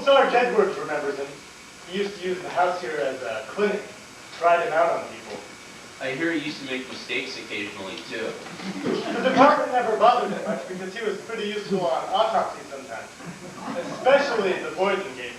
Sarge Edwards remembers him. He used to use the house here as a clinic, tried him out on people. I hear he used to make mistakes occasionally, too. The department never bothered him much because he was pretty useful on autopsies sometimes, especially the poison case.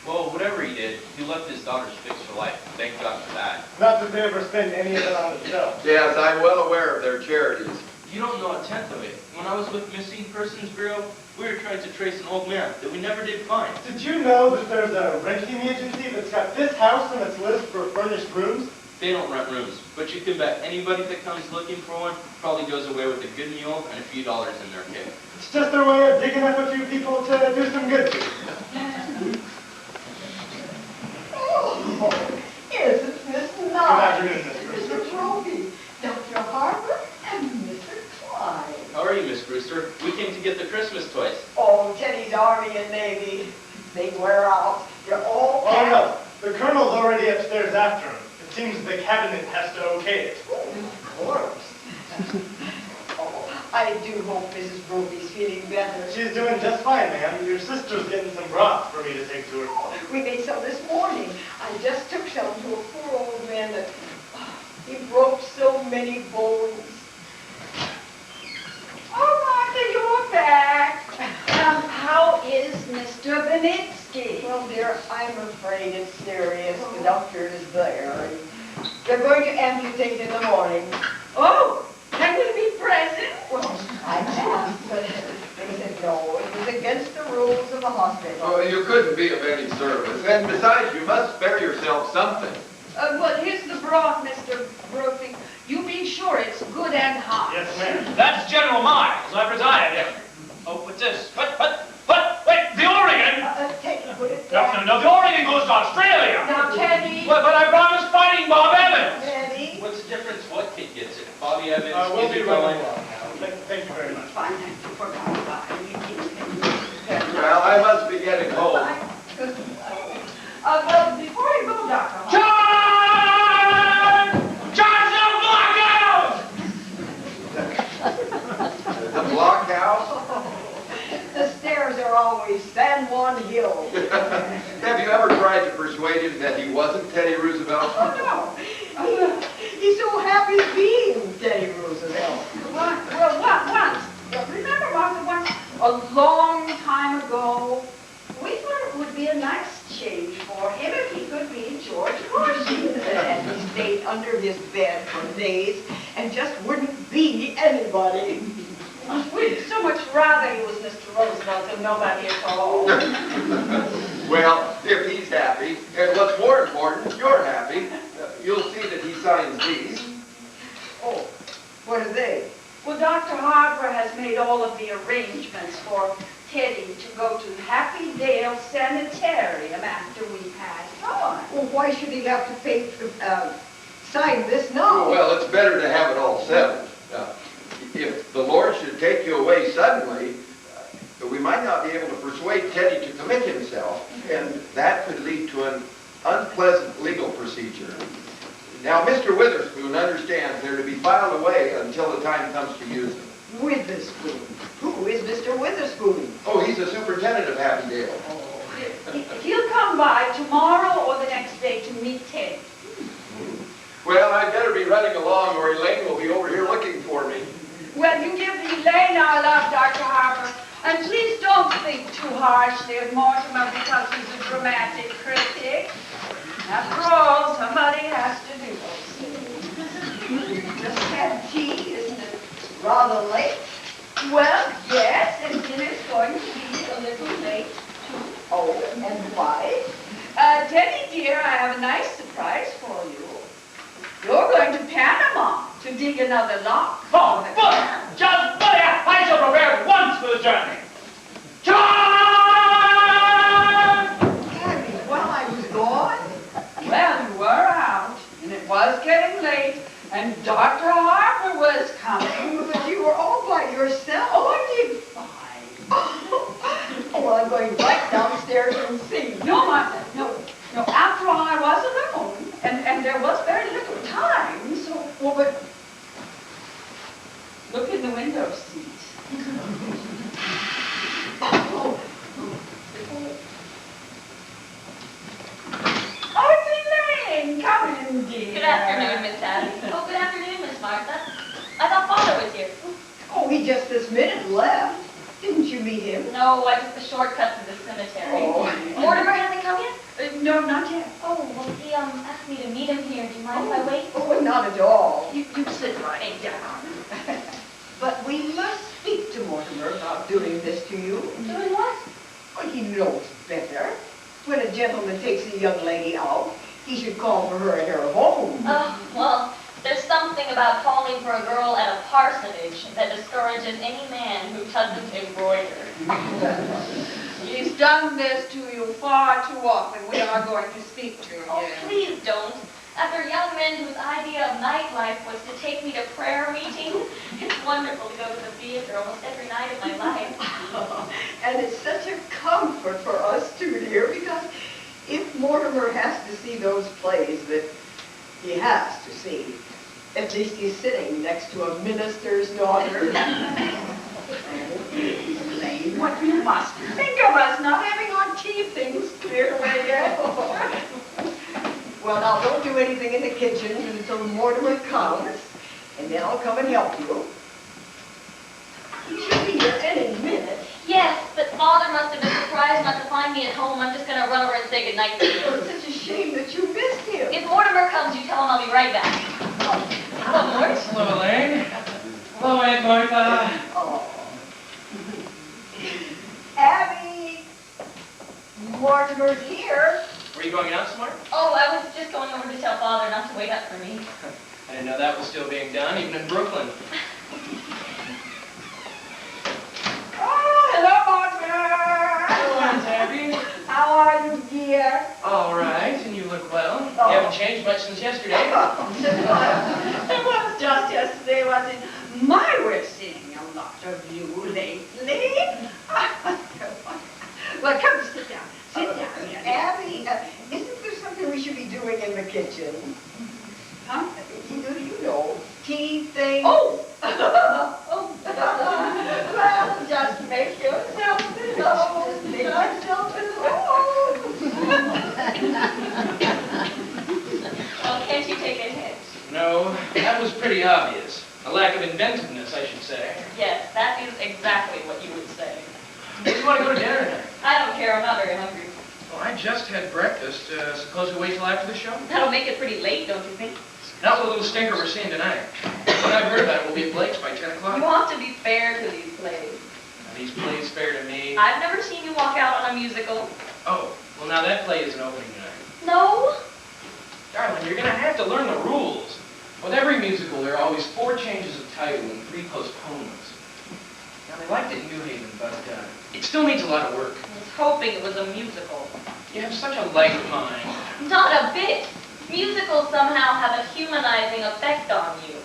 Well, whatever he did, he left his daughters fixed for life. Thank God for that. Not that they ever spend any of it on themselves. Yes, I'm well aware of their charities. You don't know a tenth of it. When I was with Missing Persons Bureau, we were trying to trace an old man that we never did find. Did you know that there's a renting agency that's got this house on its list for furnished rooms? They don't rent rooms, but you can bet anybody that comes looking for one probably goes away with a good meal and a few dollars in their kit. It's just their way of digging up a few people to do some good to. Oh, isn't this nice? Good afternoon, Mr. Mr. Roby, Dr. Harper, and Mr. Clyde. How are you, Miss Brewster? We came to get the Christmas toys. Oh, Teddy's Army and Navy. They wear out. They're all Oh packed. no, the colonel's already upstairs after him. It seems the cabinet has to okay it. Of course. Oh, I do hope Mrs. Roby's feeling better. She's doing just fine, ma'am. Your sister's getting some broth for me to take to her. Oh, we made some this morning. I just took some to a poor old man that he broke so many bones. Oh, Martha, you're back. How is Mr. Benitsky? Well, dear, I'm afraid it's serious. The doctor is there. And they're going to amputate in the morning. Oh, can we be present? Well, I asked, but they said no. It was against the rules of the hospital. Oh, you couldn't be of any service. And besides, you must spare yourself something. Well, here's the broth, Mr. Brophy. You be sure it's good and hot. Yes, ma'am. That's General Miles. I preside here. Oh, what's this? What? Wait, the Oregon? Take it, put it down. No, the Oregon goes to Australia. Now, Teddy. But I promised Fighting Bob Evans. Teddy. What's the difference? What kid gets it? Bobby Evans, We'll be Izzy running Cohen. along now. Thank you very much. Fine, I forgot about it. Well, I must be getting home. Well, before you go, Dr. Hart. Charge the blockhouse! The blockhouse? The stairs are always San Juan Hill. Have you ever tried to persuade him that he wasn't Teddy Roosevelt? Oh, no. He's so happy being Teddy Roosevelt. Once. Remember, Martha, once, a long time ago, we thought it would be a nice change for him if he could be George Washington. And he stayed under his bed for days and just wouldn't be anybody. We'd so much rather he was Mr. Roosevelt than nobody at all. Well, if he's happy, and what's more important, you're happy, you'll see that he signs these. Oh, what are they? Well, Dr. Harper has made all of the arrangements for Teddy to go to Happy Dale Sanitarium after we pass on. Well, why should he have to pay, sign this now? Well, it's better to have it all settled. If the Lord should take you away suddenly, we might not be able to persuade Teddy to commit himself, and that could lead to an unpleasant legal procedure. Now, Mr. Witherspoon understands they're to be filed away until the time comes to use them. Witherspoon. Who is Mr. Witherspoon? Oh, he's the superintendent of Happy Dale. He'll come by tomorrow or the next day to meet Teddy. Well, I'd better be running along or Elaine will be over here looking for me. Well, you give Elaine our love, Dr. Harper. And please don't think too harshly of Mortimer because he's a dramatic critic. After all, somebody has to do those things. Just had tea, isn't it? Rather late? Well, yes, and dinner's going to be a little late, too. Oh, and why? Teddy, dear, I have a nice surprise for you. You're going to Panama to dig another lock. Oh, but, just buddy, I shall prepare at once for the journey. Charge! Abby, while I was gone? Well, you were out, and it was getting late, and Dr. Harper was coming. But you were all by yourself. Oh, I did fine. Oh, well, I'm going right downstairs and see. No, Martha, no. After all, I was alone, and there was very little time, so... Well, but... Look in the window seat. Oh. he just this minute left. Didn't you meet him? No, I took the shortcut to the cemetery. Oh. Mortimer hasn't come yet? No, not yet. Oh, well, he asked me to meet him here. Do you mind if I wait? Oh, not at all. You sit right down. But we must speak to Mortimer about doing this to you. Doing what? Well, he knows better. When a gentleman takes a young lady out, he should call for her at her home. Oh, well, there's something about calling for a girl at a parsonage that discourages any man who doesn't embroider. He's done this to you far too often. We are going to speak to him. Oh, please don't. After a young man whose idea of nightlife was to take me to prayer meeting, it's wonderful to go to the theater almost every night of my life. And it's such a comfort for us too, dear, because if Mortimer has to see those plays that he has to see, at least he's sitting next to a minister's daughter. What you must think of us not having our tea things cleared away yet. Well, now, don't do anything in the kitchen until Mortimer comes, and then I'll come and help you. He should be here any minute. Yes, but Father must have been surprised not to find me at home. I'm just going to run over and say goodnight to you. It's such a shame that you missed him. If Mortimer comes, you tell him I'll be right back. Hello, Mort. Hello, Elaine. Hello, Aunt Martha. Oh. Abby! Mortimer's here. Were you going out somewhere? Oh, I was just going over to tell Father not to wait up for me. I didn't know that was still being done, even in Brooklyn. Oh, hello, Mortimer. Hello, Aunt Abby. How are you, dear? All right, and you look well. Oh. You haven't changed much since yesterday. It was just yesterday, was it? My, we're seeing a lot of you lately. Well, come sit down. Sit down here. Abby, isn't there something we should be doing in the kitchen? Huh? You know, tea thing. Oh! Well, just make yourself at home. Make yourself at home. Well, can't you take a hint? No, that was pretty obvious. A lack of inventiveness, I should say. Yes, that is exactly what you would say. Where do you want to go to dinner tonight? I don't care, I'm not very hungry. Well, I just had breakfast. Suppose we wait till after the show? That'll make it pretty late, don't you think? Not with a little stinker we're seeing tonight. What I've heard about it will be at Blake's by 10 o'clock. You want to be fair to these plays. Are these plays fair to me? I've never seen you walk out on a musical. Oh, well now that play isn't opening tonight. No? Darling, you're going to have to learn the rules. With every musical, there are always 4 changes of title and 3 postponements. Now, they liked it in New Haven, but it still needs a lot of work. I was hoping it was a musical. You have such a light mind. Not a bit. Musicals somehow have a humanizing effect on you.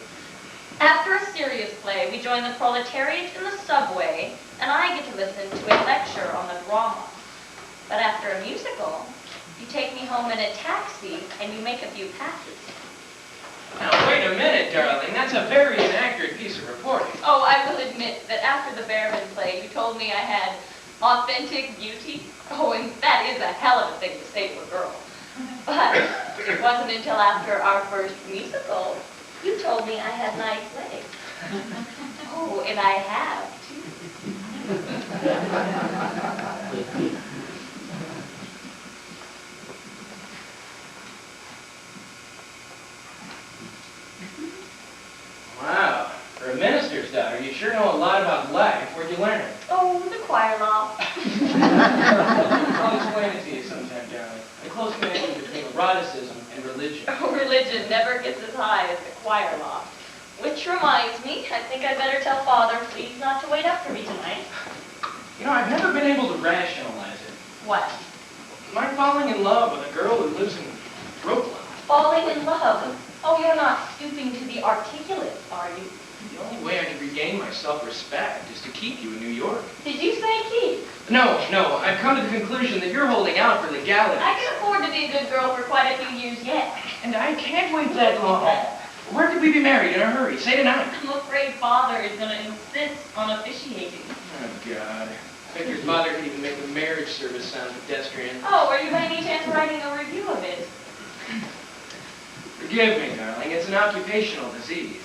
After a serious play, we join the proletariat in the subway, and I get to listen to a lecture on the drama. But after a musical, you take me home in a taxi, and you make a few passes. Now, wait a minute, darling. That's a very inaccurate piece of reporting. Oh, I will admit that after the Behrman play, you told me I had authentic beauty. Oh, and that is a hell of a thing to say to a girl. But it wasn't until after our first musical you told me I had nice legs. Oh, and I have, too. Wow. For a minister's daughter, you sure know a lot about life. Where'd you learn it? Oh, the choir loft. I'll explain it to you sometime, darling. A close connection between eroticism and religion. Oh, religion never gets as high as the choir loft. Which reminds me, I think I'd better tell Father, please, not to wait up for me tonight. You know, I've never been able to rationalize it. What? My falling in love with a girl who lives in Brooklyn. Falling in love? Oh, you're not stooping to the articulate, are you? The only way I can regain my self-respect is to keep you in New York. Did you say keep? No, I've come to the conclusion that you're holding out for legality. I can afford to be a good girl for quite a few years yet. And I can't wait that long. Where could we be married in a hurry? Say tonight. I'm afraid Father is going to insist on officiating. Oh, God. I bet your father could even make the marriage service sound pedestrian. Oh, are you by any chance writing a review of it? Forgive me, darling. It's an occupational disease.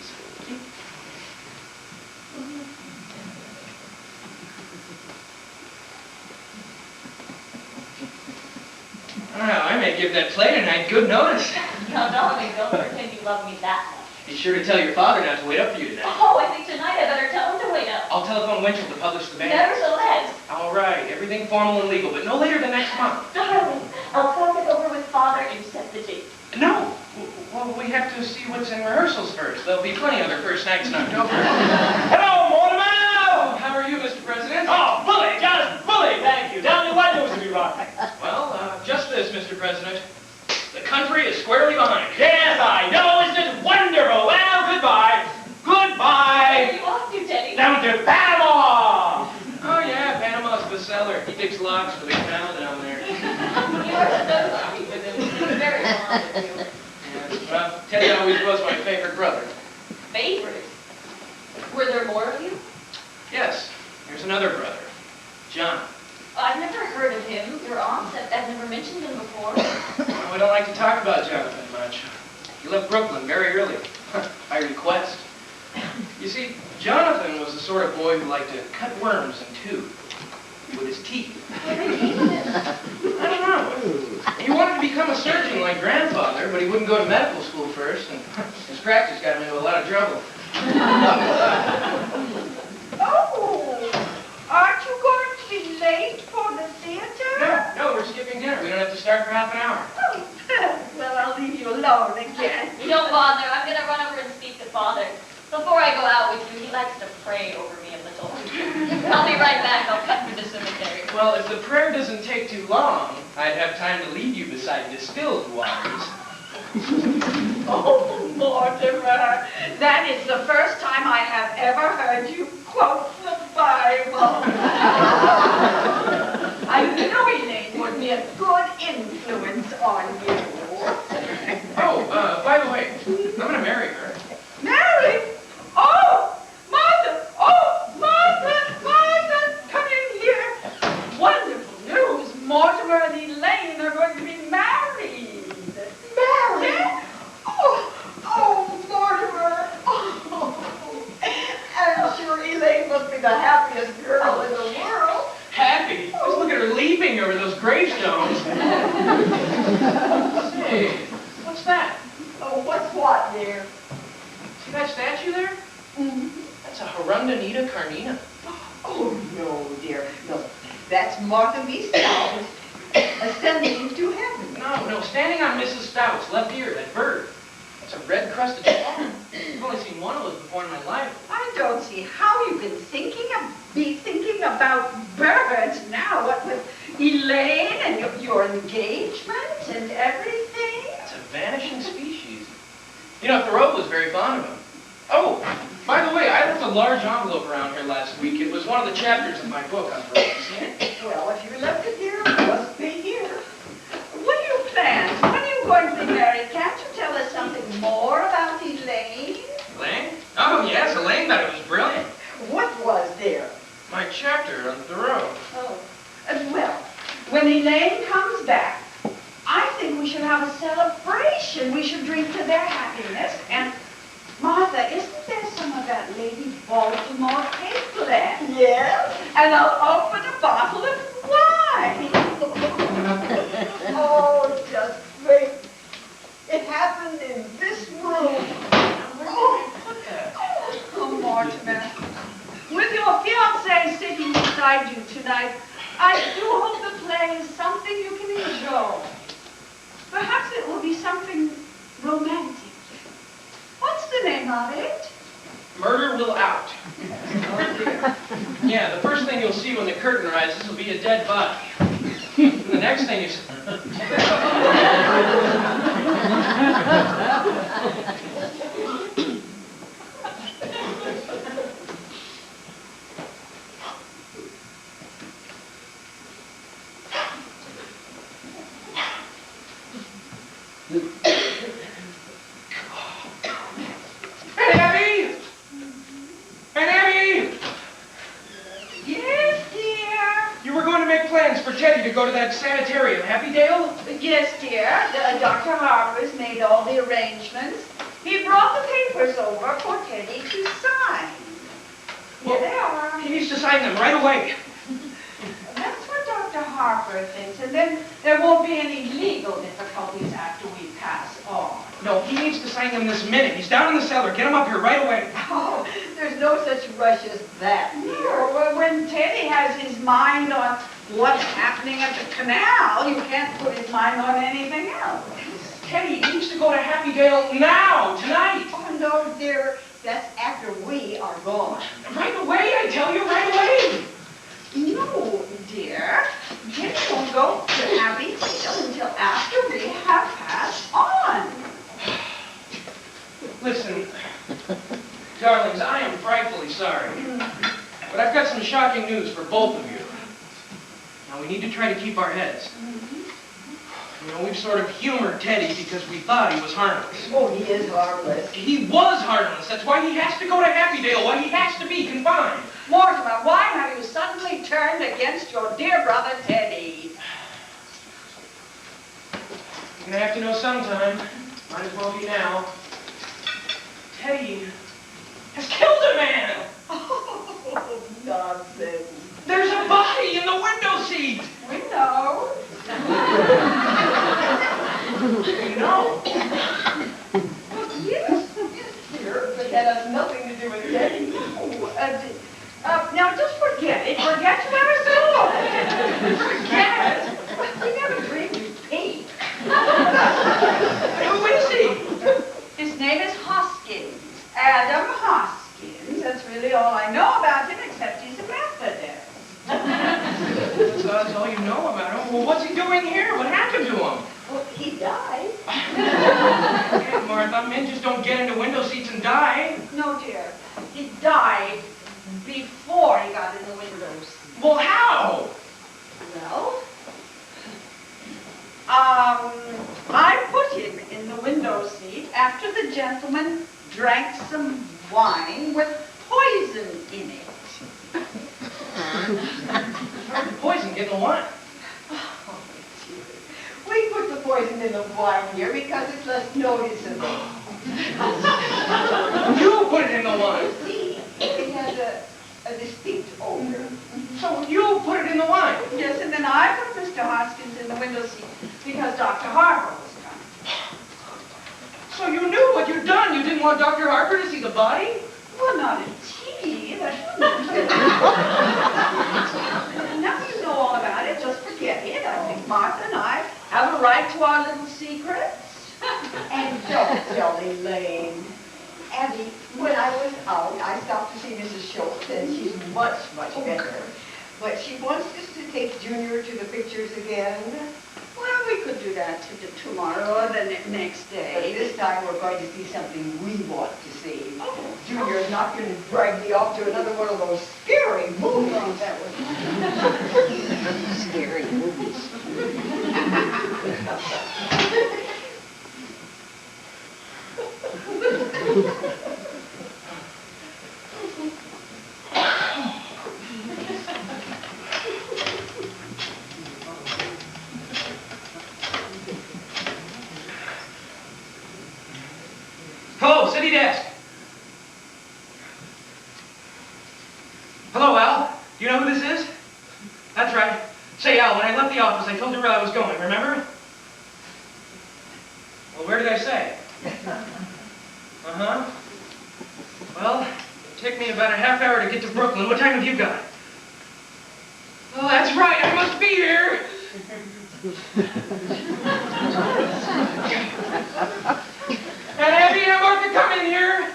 Well, I may give that play tonight good notice. Now, darling, don't pretend you love me that much. Be sure to tell your father not to wait up for you tonight. Oh, I think tonight I better tell him to wait up. I'll telephone Winchell to publish the band. Nevertheless. All right, everything formal and legal, but no later than next month. Darling, I'll talk it over with Father and set the date. No. Well, we have to see what's in rehearsals first. There'll be plenty of other first nights in October. Hello, Mortimer! How are you, Mr. President? Oh, bully, just bully, thank you. Tell me what news have you brought me? Well, just this, Mr. President. The country is squarely behind you. Yes, I know, isn't it wonderful? Well, goodbye. Where Goodbye. are you off to, Teddy? Down to Panama. Oh, yeah, Panama's bestseller. He digs locks for the canal down there. You are so sweet with him. He's very fond of you. Yeah, well, Teddy always was my favorite brother. Favorites? Were there more of you? Yes, there's another brother, John. I've never heard of him. Your aunt said I've never mentioned him before. Well, we don't like to talk about Jonathan much. He left Brooklyn very early, by request. You see, Jonathan was the sort of boy who liked to cut worms in two with his teeth. Where did he live? I don't know. He wanted to become a surgeon like grandfather, but he wouldn't go to medical school first, and his practice got him into a lot of trouble. Oh, aren't you going to be late for the theater? No, we're skipping dinner. We don't have to start for half an hour. Oh, well, I'll leave you alone again. You don't bother. I'm going to run over and speak to Father. Before I go out with you, he likes to pray over me a little. I'll be right back. I'll cut through the cemetery. Well, if the prayer doesn't take too long, I'd have time to lead you beside distilled waters. Oh, Mortimer, that is the first time I have ever heard you quote the Bible. I knew Elaine would be a good influence on you. Oh, by the way, I'm going to marry her. Mary? Oh, Martha! Oh, Martha! Martha! Come in here. Wonderful news. Mortimer and Elaine are going to be married. Married? Yeah? Oh, Mortimer. Oh. I'm sure Elaine must be the happiest girl in the world. Happy? Just look at her leaping over those gravestones. Say, what's that? Oh, what's what, dear? See that statue there? Mm-hmm. That's a Hirundinita Carnina. Oh, no, dear. No, that's Martha V. Stout ascending into heaven. No, standing on Mrs. Stout's left ear, that bird. That's a red-crusted swan. I've only seen one of those before in my life. I don't see how you can be thinking about birds now. What with Elaine and your engagement and everything. It's a vanishing species. You know, Thoreau was very fond of him. Oh, by the way, I left a large envelope around here last week. It was one of the chapters of my book on Thoreau. Seen it? Well, if you left it here, it must be here. What are your plans? When are you going to be married? Can't you tell us something more about Elaine? Elaine? Oh, yes, Elaine thought it was brilliant. What was there? My chapter on Thoreau. Oh, well, when Elaine comes back, I think we should have a celebration. We should drink to their happiness. And, Martha, isn't there some of that Lady Baltimore cake left? Yes. And I'll open a bottle of wine. Oh, just think. It happened in this room. Oh, Mortimer. With your fiancé sitting beside you tonight, I do hope the play is something you can enjoy. Perhaps it will be something romantic. What's the name of it? Murder Will Out. Yeah, the first thing you'll see when the curtain rises will be a dead body. The next thing is... to go to that sanitarium, Happy Dale? Yes, dear. Dr. Harper's made all the arrangements. He brought the papers over for Teddy to sign. Here they are. He needs to sign them right away. That's what Dr. Dr. Harper thinks, and then there won't be any legal difficulties after we pass on. No, he needs to sign them this minute. He's down in the cellar. Get him up here right away. Oh, there's no such rush as that, dear. No, when Teddy has his mind on what's happening at the canal, you can't put his mind on anything else. Teddy needs to go to Happy Dale now, tonight. Oh, no, dear. That's after we are gone. Right away, I tell you, right away. No, dear. Teddy won't go to Happy Dale until after we have passed on. Listen, darlings, I am frightfully sorry. But I've got some shocking news for both of you. Now, we need to try to keep our heads. You know, we've sort of humored Teddy because we thought he was harmless. Oh, he is harmless. He was harmless. That's why he has to go to Happy Dale, why he has to be confined. Mortimer, why have you suddenly turned against your dear brother Teddy? You're gonna have to know sometime. Might as well be now. Teddy has killed a man! Oh, nonsense. There's a body in the window seat! We know. You know. Yes, dear, but that has nothing to do with Teddy. Now just forget it. Forget you ever saw it. Forget. We never dreamed you'd pee. Who is he? His name is Hoskins. Adam Hoskins. That's really all I know about him, except he's a Methodist. That's all you know about him. Well, what's he doing here? What happened to him? Well, he died. Hey, Martha, men just don't get into window seats and die. No, dear. He died before he got in the windows. Well, how? Well, I put him in the window seat after the gentleman drank some wine with poison in it. How did poison get in the wine? oh, dear. We put the poison in the wine here because it's less noticeable. You put it in the wine. See, it has a distinct odor. So you put it in the wine. Yes, and then I put Mr. Hoskins in the window seat because Dr. Harper was coming. So you knew what you'd done. You didn't want Dr. Harper to see the body? Well, not in tea. Now you know all about it. Just forget it. I think Martha and I have a right to our little secrets. And don't tell Elaine. Abby, when I was out, I stopped to see Mrs. Schultz, and she's much, much better. But she wants us to take Junior to the pictures again. Well, we could do that tomorrow or the next But day. this time we're going to see something we want to see. Junior's not going to drag me off to another one of those scary movies. That was scary movies. Hello, city desk. Hello, Al. Do you know who this is? That's right. Say, Al, when I left the office, I told you where I was going, remember? Well, where did I say? Uh-huh. Well, it took me about a half hour to get to Brooklyn. What time have you got? Oh, that's right. I must be here. And Abby and Martha, come in here.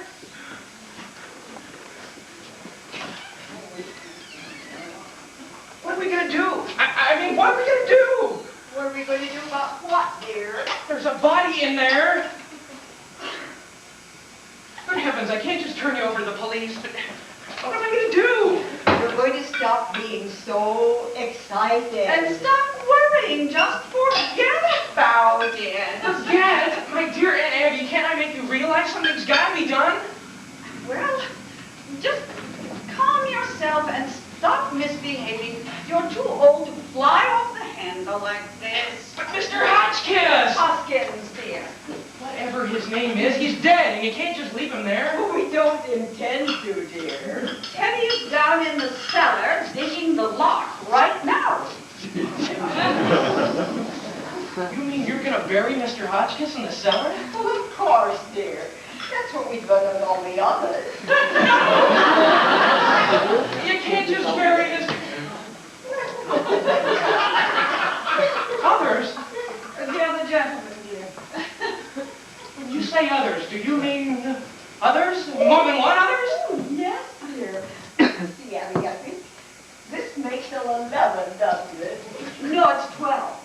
What are we going to do? I mean, what are we going to do? What are we going to do about what, dear? There's a body in there. Good heavens, I can't just turn you over to the police, but what am I going to do? We're going to stop being so excited. And stop worrying. Just forget about it. Forget? My dear Aunt Abby, can't I make you realize something's got to be done? Well, just calm yourself and stop misbehaving. You're too old to fly off the handle like this. But Mr. Hotchkiss! Hoskins, dear. Whatever his name is, he's dead, and you can't just leave him there. We don't intend to, dear. Teddy is down in the cellar digging the lock right now. You mean you're gonna bury Mr. Hotchkiss in the cellar? Well, of course, dear. That's what we've done with all the others. You can't just bury this. Others? The other gentleman, dear. When you say others, do you mean others? More than one others? Oh, yes, dear. See, Abby, I think this makes it 11, doesn't it? No, it's 12.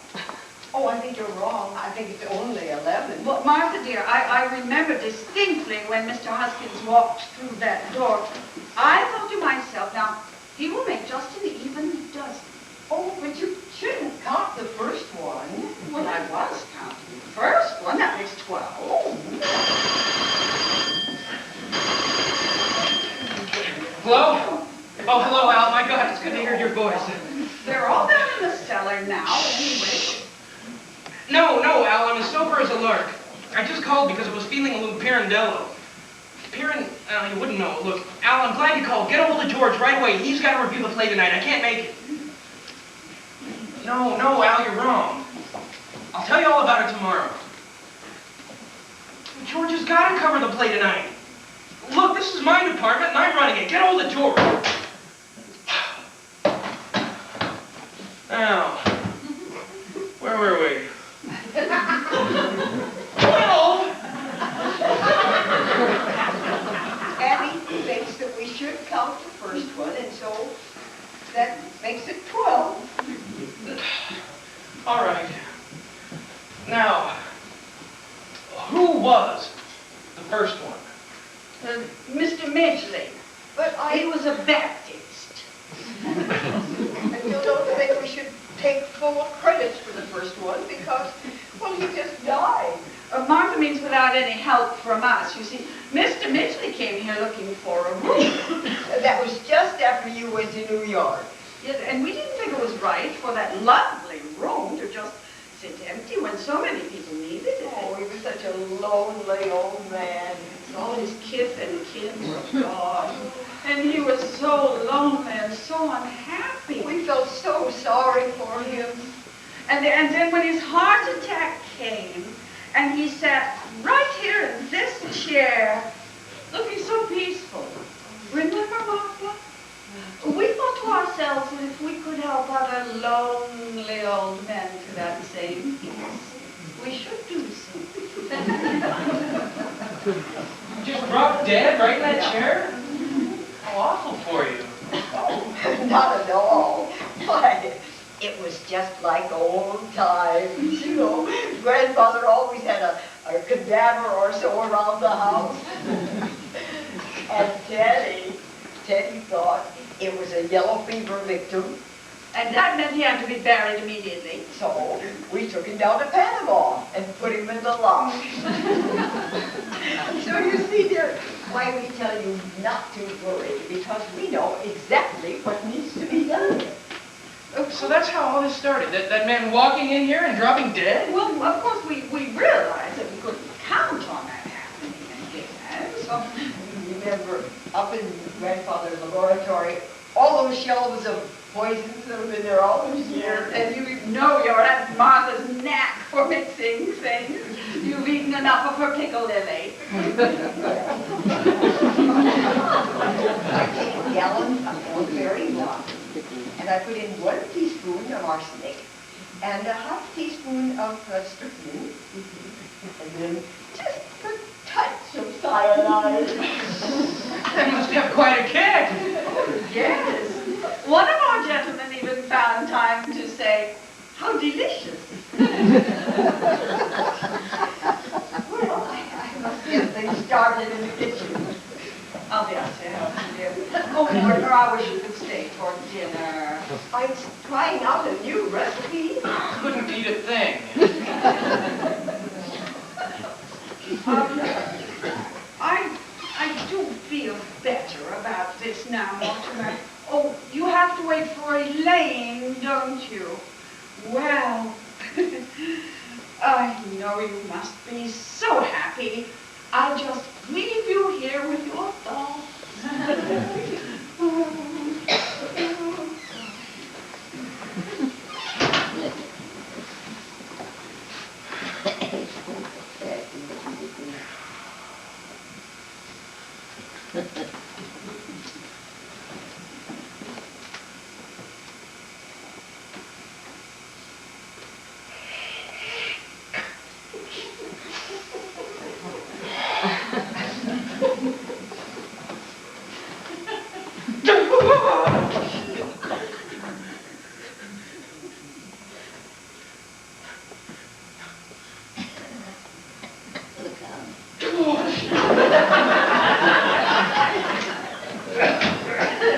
Oh, I think you're wrong. I think it's only 11. Well, Martha, dear, I remember distinctly when Mr. Hoskins walked through that door. I thought to myself, now, he will make just an even dozen. Oh, but you shouldn't count the first one. Well, I was counting the first one. That makes 12. Hello? Oh, hello, Al. My God, it's good to hear your voice. They're all down in the cellar now, anyway. No, Al, I'm as sober as a lark. I just called because I was feeling a little pirandello. You wouldn't know. Look, Al, I'm glad you called. Get a hold of George right away. He's got to review the play tonight. I can't make it. No, Al, you're wrong. I'll tell you all about it tomorrow. George has got to cover the play tonight. Look, this is my department and I'm running it. Get a hold of George. Now, where were we? Well, Abby thinks that we should count the first one, and so that makes it 12. all right. Now, who was the first one? Mr. Midgley. But He I was a Baptist. still don't think we should take full credits for the first one because, well, he just died. Martha means without any help from us. You see, Mr. Midgley came here looking for a room. That was just after you went to New York. Yes, and we didn't think it was right for that lovely room to just sit empty when so many people needed it. Oh, he was such a lonely old man. All his kith and kin were gone. And he was so lonely and so unhappy. We felt so sorry for him. And then when his heart attack came, and he sat right here in this chair, looking so peaceful. Remember, Martha? We thought to ourselves that if we could help other lonely old men to that same peace, we should do so. Just dropped dead right in that chair? How awful for you. Oh, not at all. Why, it was just like old times, you know. Grandfather always had a cadaver or so around the house. And Teddy thought it was a yellow fever victim. And that meant he had to be buried immediately. So we took him down to Panama and put him in the lock. So you see, dear, why we tell you not to worry, because we know exactly what needs to be done. So that's how all this started. That man walking in here and dropping dead? Well, of course, we realized that we couldn't count on that happening again. So Remember, up in Grandfather's laboratory, all those shelves of poisons that have been there all those years. and you know your Aunt Martha's knack for mixing things. You've eaten enough of her pickle lily. I take a gallon of elderberry water, and I put in 1 teaspoon of arsenic and a half teaspoon of strychnine, and then just a touch of cyanide. That must have quite a kick. Yes. One of our gentlemen even found time to say, "How delicious." Well, I must get things started in the kitchen. I'll be out to help you, dear. Oh, Mortimer, I wish you could stay for dinner. I'm trying out a new recipe. Couldn't eat a thing. I do feel better about this now, Mortimer. Oh, you have to wait for Elaine, don't you? Well, I know you must be so happy. I'll just leave you here with your thoughts.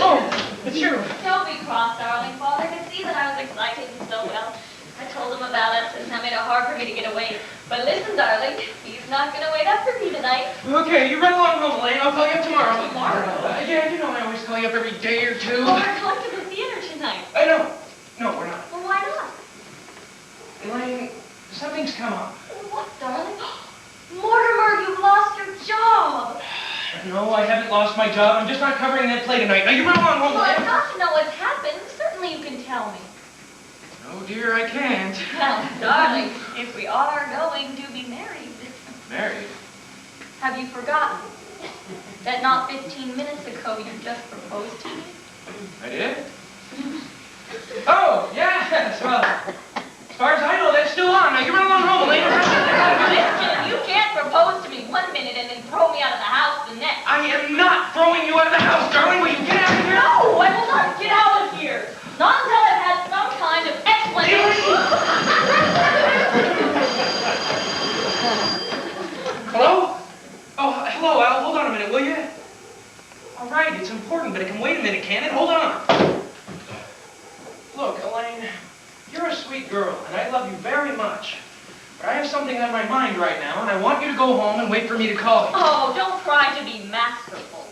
Oh, it's you. Don't be cross, darling. Father could see that I was excited and so well. I told him about us and that made it hard for me to get away. But listen, darling, he's not going to wait up for me tonight. Okay, you run along home, Elaine. I'll call you up tomorrow. Tomorrow? Yeah, you know I always call you up every day or two. Well, we're going to the theater tonight. I know. No, we're not. Well, why not? Elaine, something's come up. What, darling? Mortimer, you've lost your job. No, I haven't lost my job. I'm just not covering that play tonight. Now you run along home, Well, I've Elaine. got to know what's happened. Certainly you can tell me. Oh, dear, I can't. Well, darling, if we are going to be married, Married? have you forgotten that not 15 minutes ago you just proposed to me? I did? Oh, yes. Well, as far as I know, that's still on. Now you run along home, Elaine. Listen, you can't propose to me 1 minute and then throw me out of the house the next. I am not throwing you out of the house, darling. Will you get out of here? No, I will not get out of here. Not until I've had some kind of explanation. Hello? Oh, hello, Al. Hold on a minute, will you? All right, it's important, but it can wait a minute, can it? Hold on. Look, Elaine, you're a sweet girl, and I love you very much. But I have something on my mind right now, and I want you to go home and wait for me to call you. Oh, don't try to be masterful.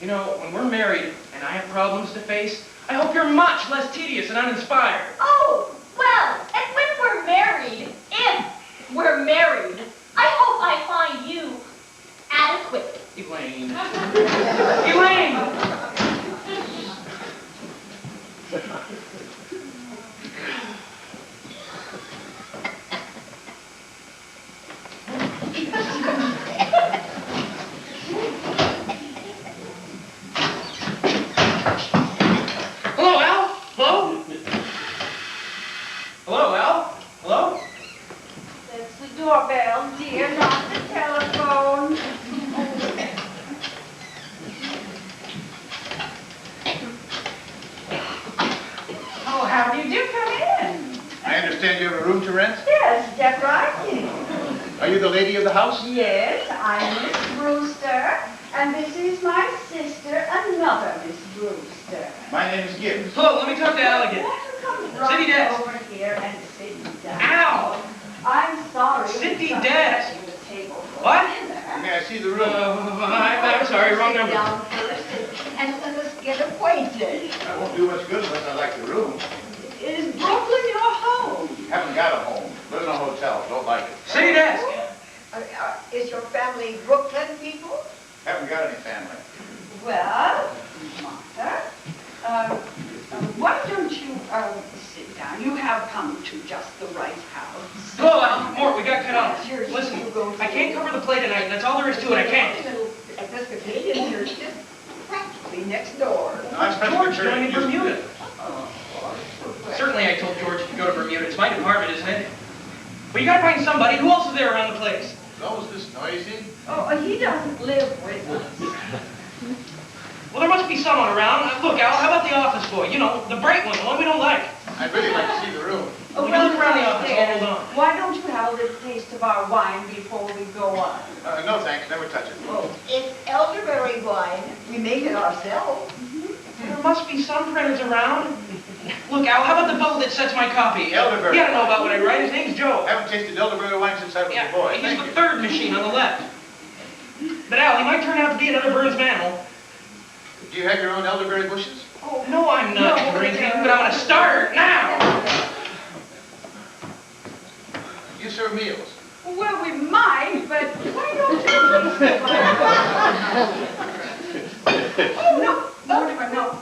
You know, when we're married and I have problems to face, I hope you're much less tedious and uninspired. Oh, well, and when we're married, if we're married, I hope I find you adequate. Elaine. Elaine! Hello, Al? Hello? Hello, Al? Hello? That's the doorbell, dear, not the telephone. Oh, how do you do? Come in. I understand you have a room to rent? Yes, step right in. Are you the lady of the house? Yes, I'm Miss Brewster, and this is my sister, another Miss Brewster. My name is Gibbs. Hello, let me talk to Al again. Won't you come City right desk. over here and sit down? Ow! I'm sorry. City we've got desk. setting the table for What? dinner. May I see the room? I'm sorry, wrong Sit number. down first and let us get acquainted. I won't do much good unless I like the room. Is Brooklyn your home? Haven't got a home. Live in a hotel. Don't like it. City desk. Is your family Brooklyn people? Haven't got any family. Well, Martha, why don't you sit down? You have come to just the right house. Hello, Al. Mort, we got cut off. Sure, Listen, you go to- I can't cover the play tonight, and that's all there is to it. I can't. Little Episcopalian church just practically next door. I'm George going in Presbyterian. Bermuda. Certainly I told George to go to Bermuda. It's my department, isn't it? But you gotta find somebody. Who else is there around the place? Oh, is this noisy? Oh, he doesn't live with us. Well, there must be someone around. Look, Al, how about the office boy? You know, the bright one, the one we don't like. I'd really like to see the room. Well, you look around the office. I'll hold on. Why don't you have a little taste of our wine before we go on? No, thanks. Never touch it. Oh, it's elderberry wine. We make it ourselves. There must be some printers around. Look, Al, how about the fellow that sets my copy? Elderberry. He ought to know about what I write. His name's Joe. Haven't tasted elderberry wine since I was a boy. He's Thank the you. third machine on the left. But Al, he might turn out to be another Burns Manimal. Do you have your own elderberry bushes? Oh, no, I'm not drinking, but I'm gonna start now. You serve meals. Well, we might, but why don't you taste the wine? Oh, no, Mortimer, no.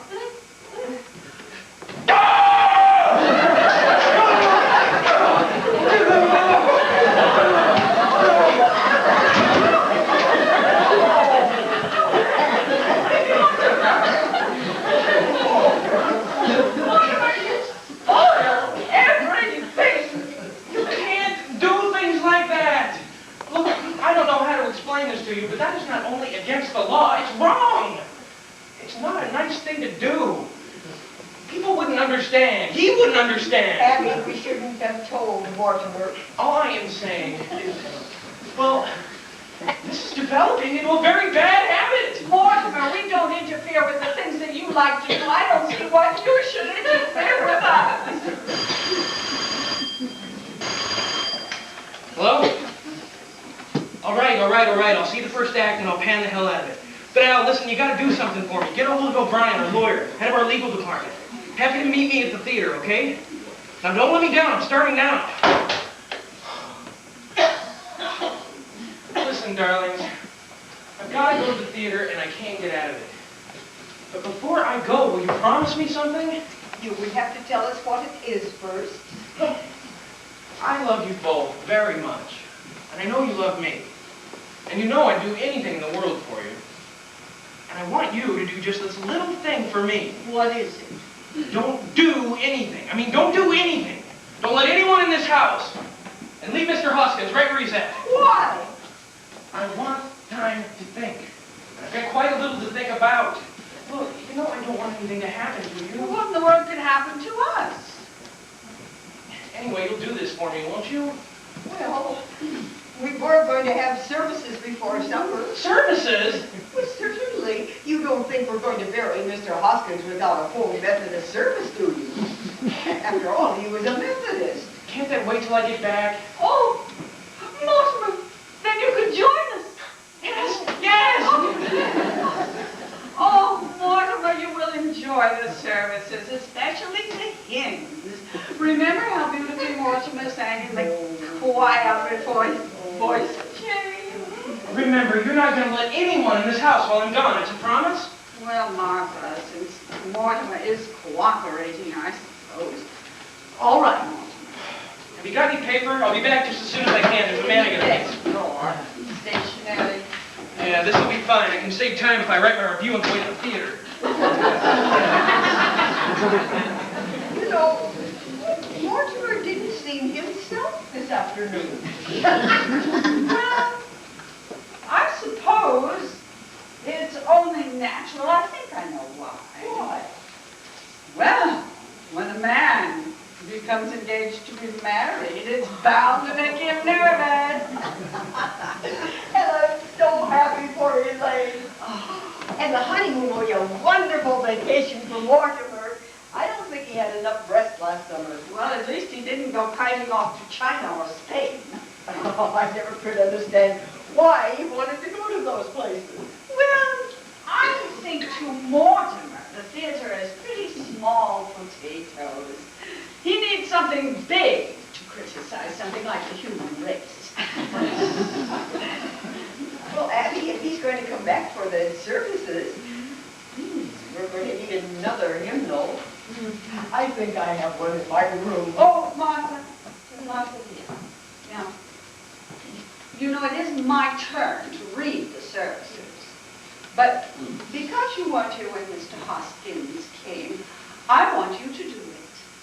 law. It's wrong. It's not a nice thing to do. People wouldn't understand. He wouldn't understand. Abby, we shouldn't have told Mortimer. All I am saying is, well, this is developing into a very bad habit. Mortimer, we don't interfere with the things that you like to do. I don't see why you should interfere with us. Hello? All right. I'll see the first act and I'll pan the hell out of it. But Al, listen, you gotta do something for me. Get a hold of O'Brien, our lawyer, head of our legal department. Have him meet me at the theater, okay? Now don't let me down, I'm starting now. Listen, darlings, I've gotta go to the theater and I can't get out of it. But before I go, will you promise me something? You would have to tell us what it is first. I love you both very much. And I know you love me. And you know I'd do anything in the world for you. And I want you to do just this little thing for me. What is it? Don't do anything. I mean, don't do anything. Don't let anyone in this house. And leave Mr. Hoskins right where he's at. Why? I want time to think. And I've got quite a little to think about. Look, you know I don't want anything to happen to you. What in the world could happen to us? Anyway, you'll do this for me, won't you? Well, we were going to have services before supper. Services? Well, certainly. You don't think we're going to bury Mr. Hoskins without a full Methodist service, do you? After all, he was a Methodist. Can't that wait till I get back? Oh, Mortimer, then you could join us. Yes! Oh, Mortimer, you will enjoy the services, especially the hymns. Remember how beautifully Mortimer sang in the choir before his voice changed? Remember, you're not going to let anyone in this house while I'm gone. It's a promise? Well, Martha, since Mortimer is cooperating, I suppose. All right, Mortimer. Have you got any paper? I'll be back just as soon as I can. There's a man I gotta meet. Stationary. Yeah, this will be fine. I can save time if I write my review on the way to the theater. You know, Mortimer didn't seem himself this afternoon. Well, I suppose it's only natural. I think I know why. Why? Well, when a man becomes engaged to be married, it's bound to make him nervous. And I'm so happy for Elaine. And the honeymoon will be a wonderful vacation for Mortimer. I don't think he had enough rest last summer. Well, at least he didn't go kiting off to China or Spain. Oh, I never could understand why he wanted to go to those places. Well, I think to Mortimer, the theater is pretty small potatoes. He needs something big to criticize, something like the human race. Well, Abby, if he's going to come back for the services, we're going to need another hymnal. I think I have one in my room. Oh, Martha, dear. Now, you know, it is my turn to read the services. But because you weren't here when Mr. Hoskins came, I want you to do it.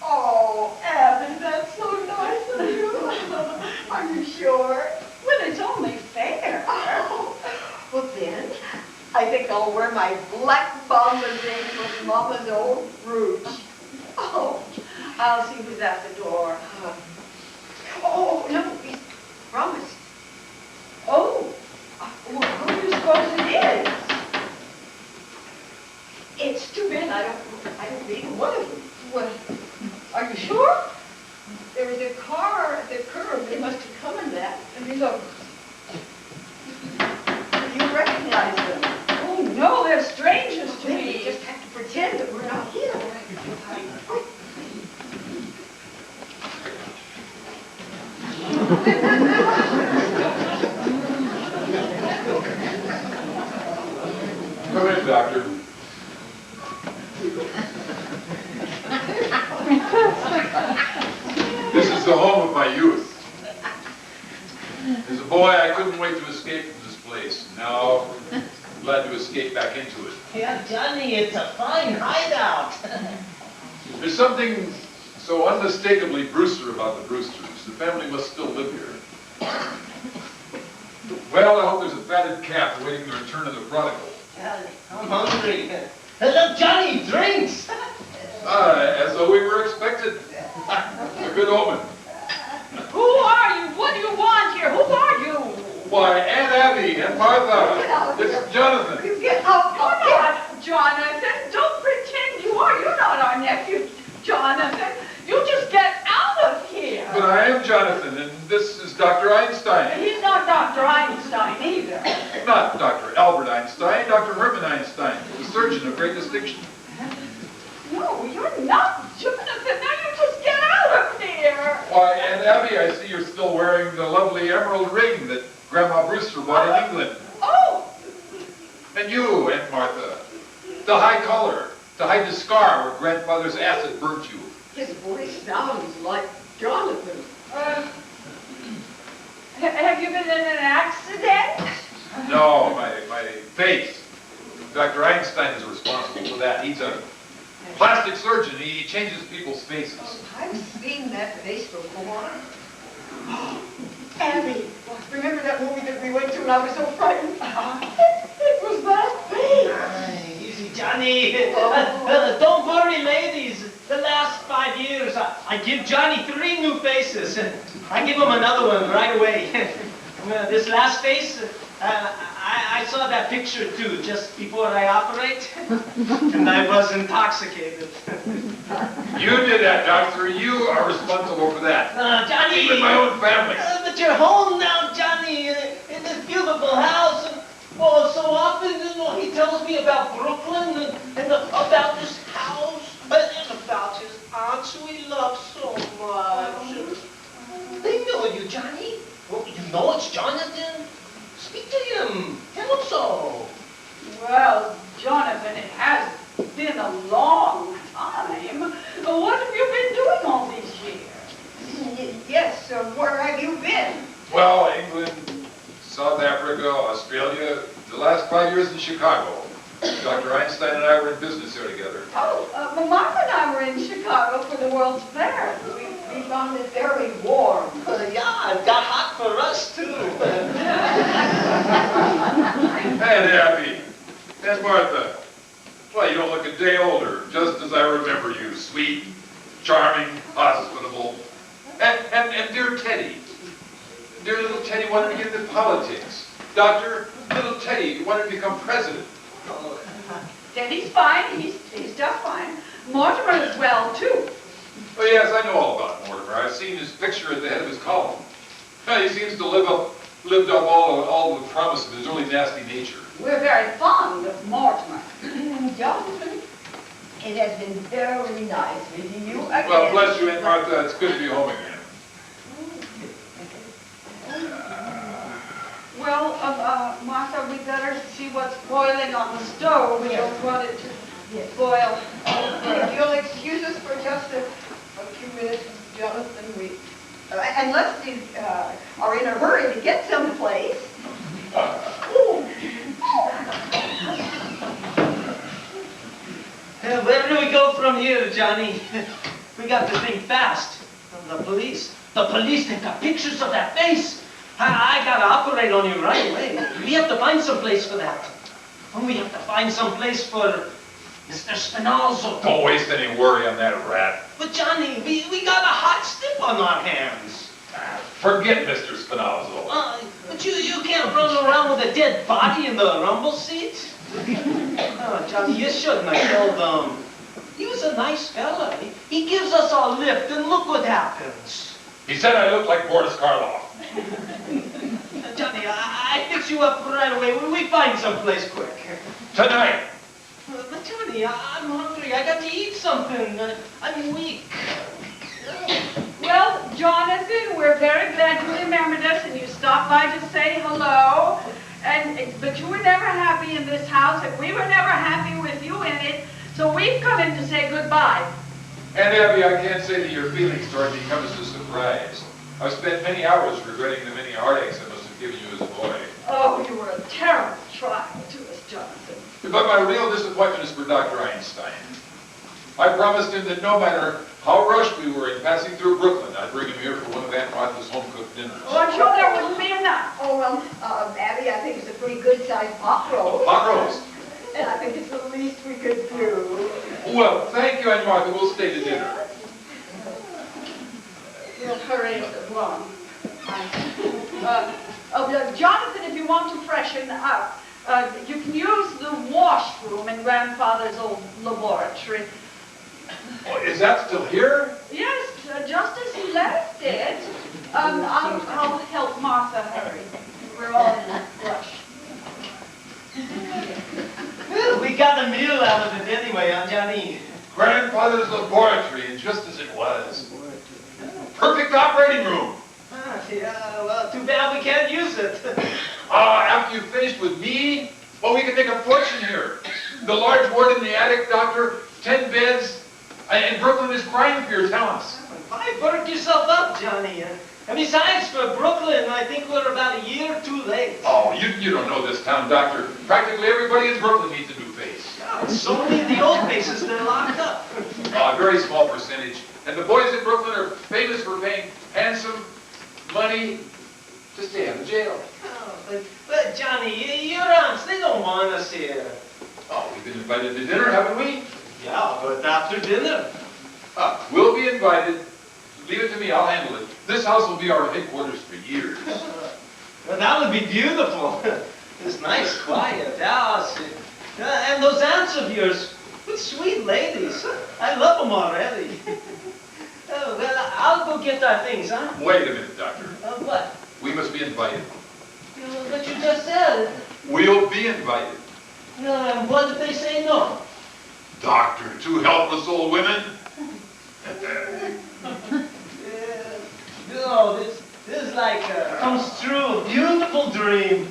Oh, Abby, that's so nice of you. Are you sure? Well, it's only fair. Oh, well then, I think I'll wear my black bombazine with Mama's old brooch. Oh, I'll see who's at the door. Oh, no, he's promised. Oh, well, who do you suppose it is? It's too bad I don't need one of them. Well, are you sure? There was a car at the curb. They must have come in that. Let me look. You recognize them. Oh, no, they're strangers to Then we me. just have to pretend that we're not here. Come in, Doctor. This is the home of my youth. As a boy, I couldn't wait to escape from this place. Now, I'm glad to escape back into it. Yeah, Johnny, it's a fine hideout. There's something so unmistakably Brewster about the Brewsters. The family must still live here. Well, I hope there's a fatted calf awaiting the return of the prodigal. I'm hungry. Look, Johnny, drinks. As though we were expected. A good omen. Who are you? What do you want here? Who are you? Why, Aunt Abby and Martha. It's Jonathan. You get up, You're not Jonathan. Don't pretend you are. You're not our nephew, Jonathan. You just get out of here. But I am Jonathan, and this is Dr. Einstein. He's not Dr. Einstein either. Not Dr. Albert Einstein, Dr. Herman Einstein, the surgeon of great distinction. No, you're not Jonathan. Now you just get out of here. Why, Aunt Abby, I see you're still wearing the lovely emerald ring that Grandma Brewster bought in England. Oh, And you, Aunt Martha, the high collar to hide the scar where grandfather's acid burnt you. his voice sounds like Jonathan. have you been in an accident? No, my face. Dr. Einstein is responsible for that. He's a plastic surgeon. He changes people's faces. I've seen that face before. Abby, remember that movie that we went to and I was so frightened? It was that face. Easy, Johnny. Don't worry, ladies. The last 5 years, I give Johnny 3 new faces. I give him another one right away. This last face, I saw that picture too, just before I operate. And I was intoxicated. You did that, doctor. You are responsible for that. Johnny! Even my own family. But you're home now, Johnny, in this beautiful house. And, so often, he tells me about Brooklyn and about this house and about his aunts who he loves so much. They know you, Johnny. Well, you know it's Jonathan. Speak to him. Tell him so. Well, Jonathan, it has been a long time. What have you been doing all these years? Yes, where have you been? Well, England, South Africa, Australia, the last 5 years in Chicago. Dr. Einstein and I were in business here together. Oh, Martha and I were in Chicago for the World's Fair. We found it very warm. Yeah, it got hot for us, too. And Abby, and Martha. Well, you don't look a day older, just as I remember you. Sweet, charming, hospitable. And dear Teddy. Dear little Teddy wanted to get into politics. Doctor, little Teddy wanted to become president. Teddy's fine. He's just fine. Mortimer is well, too. Oh, yes, I know all about Mortimer. I've seen his picture at the head of his column. He seems to lived up all the promise of his early nasty nature. We're very fond of Mortimer. Jonathan, it has been very nice meeting you again. Well, bless you, Aunt Martha. It's good to be home again. Well, Martha, we better see what's boiling on the stove. We don't want it to boil. If you'll excuse us for just a few minutes, Jonathan, unless you are in a hurry to get someplace. Where do we go from here, Johnny? We got to think fast. The police, they've got pictures of that face. I gotta operate on you right away. We have to find some place for that. And we have to find some place for Mr. Spinozzo. Don't waste any worry on that rat. But Johnny, we got a hot stiff on our hands. Forget Mr. Spinozzo. But you can't run around with a dead body in the rumble seat. Oh, Johnny, you shouldn't have killed him. He was a nice fella. He gives us a lift, and look what happens. He said I look like Boris Karloff. Johnny, I fix you up right away. We find some place quick. Tonight. But Johnny, I'm hungry. I got to eat something. I'm weak. Well, Jonathan, we're very glad you remembered us and you stopped by to say hello. But you were never happy in this house, and we were never happy with you in it. So we've come in to say goodbye. And Abby, I can't say that your feelings toward me come as a surprise. I've spent many hours regretting the many heartaches I must have given you as a boy. Oh, you were a terrible trial to us, Jonathan. But my real disappointment is for Dr. Einstein. I promised him that no matter how rushed we were in passing through Brooklyn, I'd bring him here for one of Aunt Martha's home-cooked dinners. Oh, I'm sure there wouldn't be enough. Oh, well, Abby, I think it's a pretty good-sized pot roast. Pot roast? Well, thank you, Aunt Martha. We'll stay to dinner. We'll hurry along. Jonathan, if you want to freshen up, you can use the washroom in Grandfather's old laboratory. Oh, is that still here? Yes, just as he left it. I'll help Martha hurry. We're all in a rush. Well, we got a meal out of it anyway, huh, Johnny? Grandfather's laboratory, and just as it was. Perfect operating room. Yeah, well, too bad we can't use it. After you've finished with me, well, we can make a fortune here. The large ward in the attic, doctor, 10 beds, and Brooklyn is crying for your talents. Why work yourself up, Johnny? And besides, for Brooklyn, I think we're about a year too late. Oh, you don't know this town, doctor. Practically everybody in Brooklyn needs a new face. So many of the old faces that are locked up. A very small percentage. And the boys in Brooklyn are famous for paying handsome money to stay out of jail. Oh, but Johnny, your aunts, they don't want us here. Oh, we've been invited to dinner, haven't we? Yeah, but after dinner. We'll be invited. Leave it to me, I'll handle it. This house will be our headquarters for years. Well, that would be beautiful. This nice, quiet house. And those aunts of yours, what sweet ladies. I love them already. Oh, well, I'll go get our things, huh? Wait a minute, doctor. What? We must be invited. But you just said. We'll be invited. And what if they say no? Doctor, two helpless old women? This like comes true, a beautiful dream.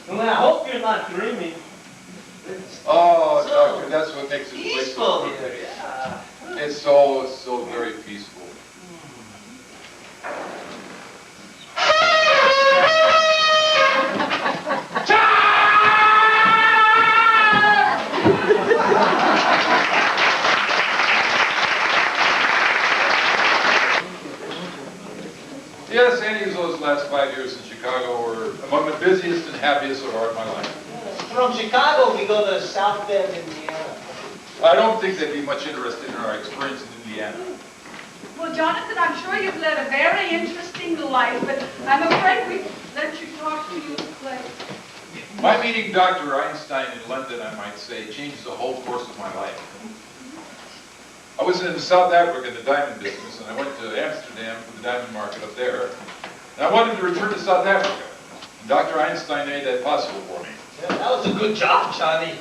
And I hope you're not dreaming. Oh, So doctor, that's what makes this place peaceful so here, perfect. yeah. It's so very peaceful. Yes, any of those last 5 years in Chicago were among the busiest and happiest of my life. From Chicago, we go to South Bend, Indiana. I don't think they'd be much interested in our experience in Indiana. Well, Jonathan, I'm sure you've led a very interesting life, but I'm afraid we let you talk to you play. My meeting Dr. Einstein in London, I might say, changed the whole course of my life. I was in South Africa in the diamond business, and I went to Amsterdam for the diamond market up there. And I wanted to return to South Africa. And Dr. Einstein made that possible for me. Yeah, that was a good job, Johnny.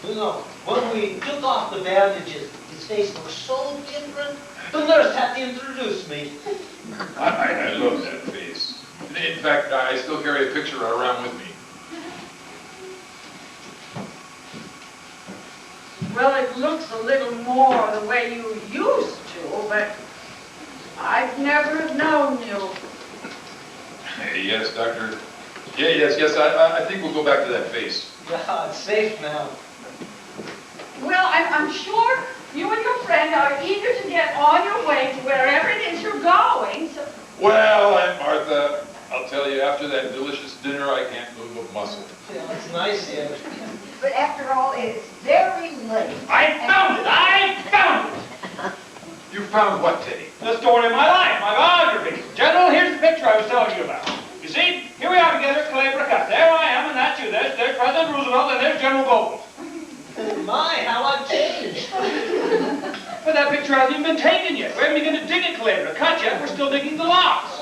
You know, when we took off the bandages, his face looked so different. The nurse had to introduce me. I love that face. In fact, I still carry a picture around with me. Well, it looks a little more the way you used to, but I've never known you. Hey, yes, doctor. Yeah, yes, I think we'll go back to that face. Yeah, it's safe now. Well, I'm sure you and your friend are eager to get on your way to wherever it is you're going, so... Well, Aunt Martha, I'll tell you, after that delicious dinner, I can't move a muscle. Yeah, it's nice here. But after all, it's very late. I found it! I found it! You found what, Teddy? The story of my life, my biography. General, here's the picture I was telling you about. You see, here we are together at Calabria Cut. There I am, and that's you. There's President Roosevelt, and there's General Gold. My, how I've changed. But that picture hasn't even been taken yet. We haven't begun to dig at Calabria Cut yet. We're still digging the locks.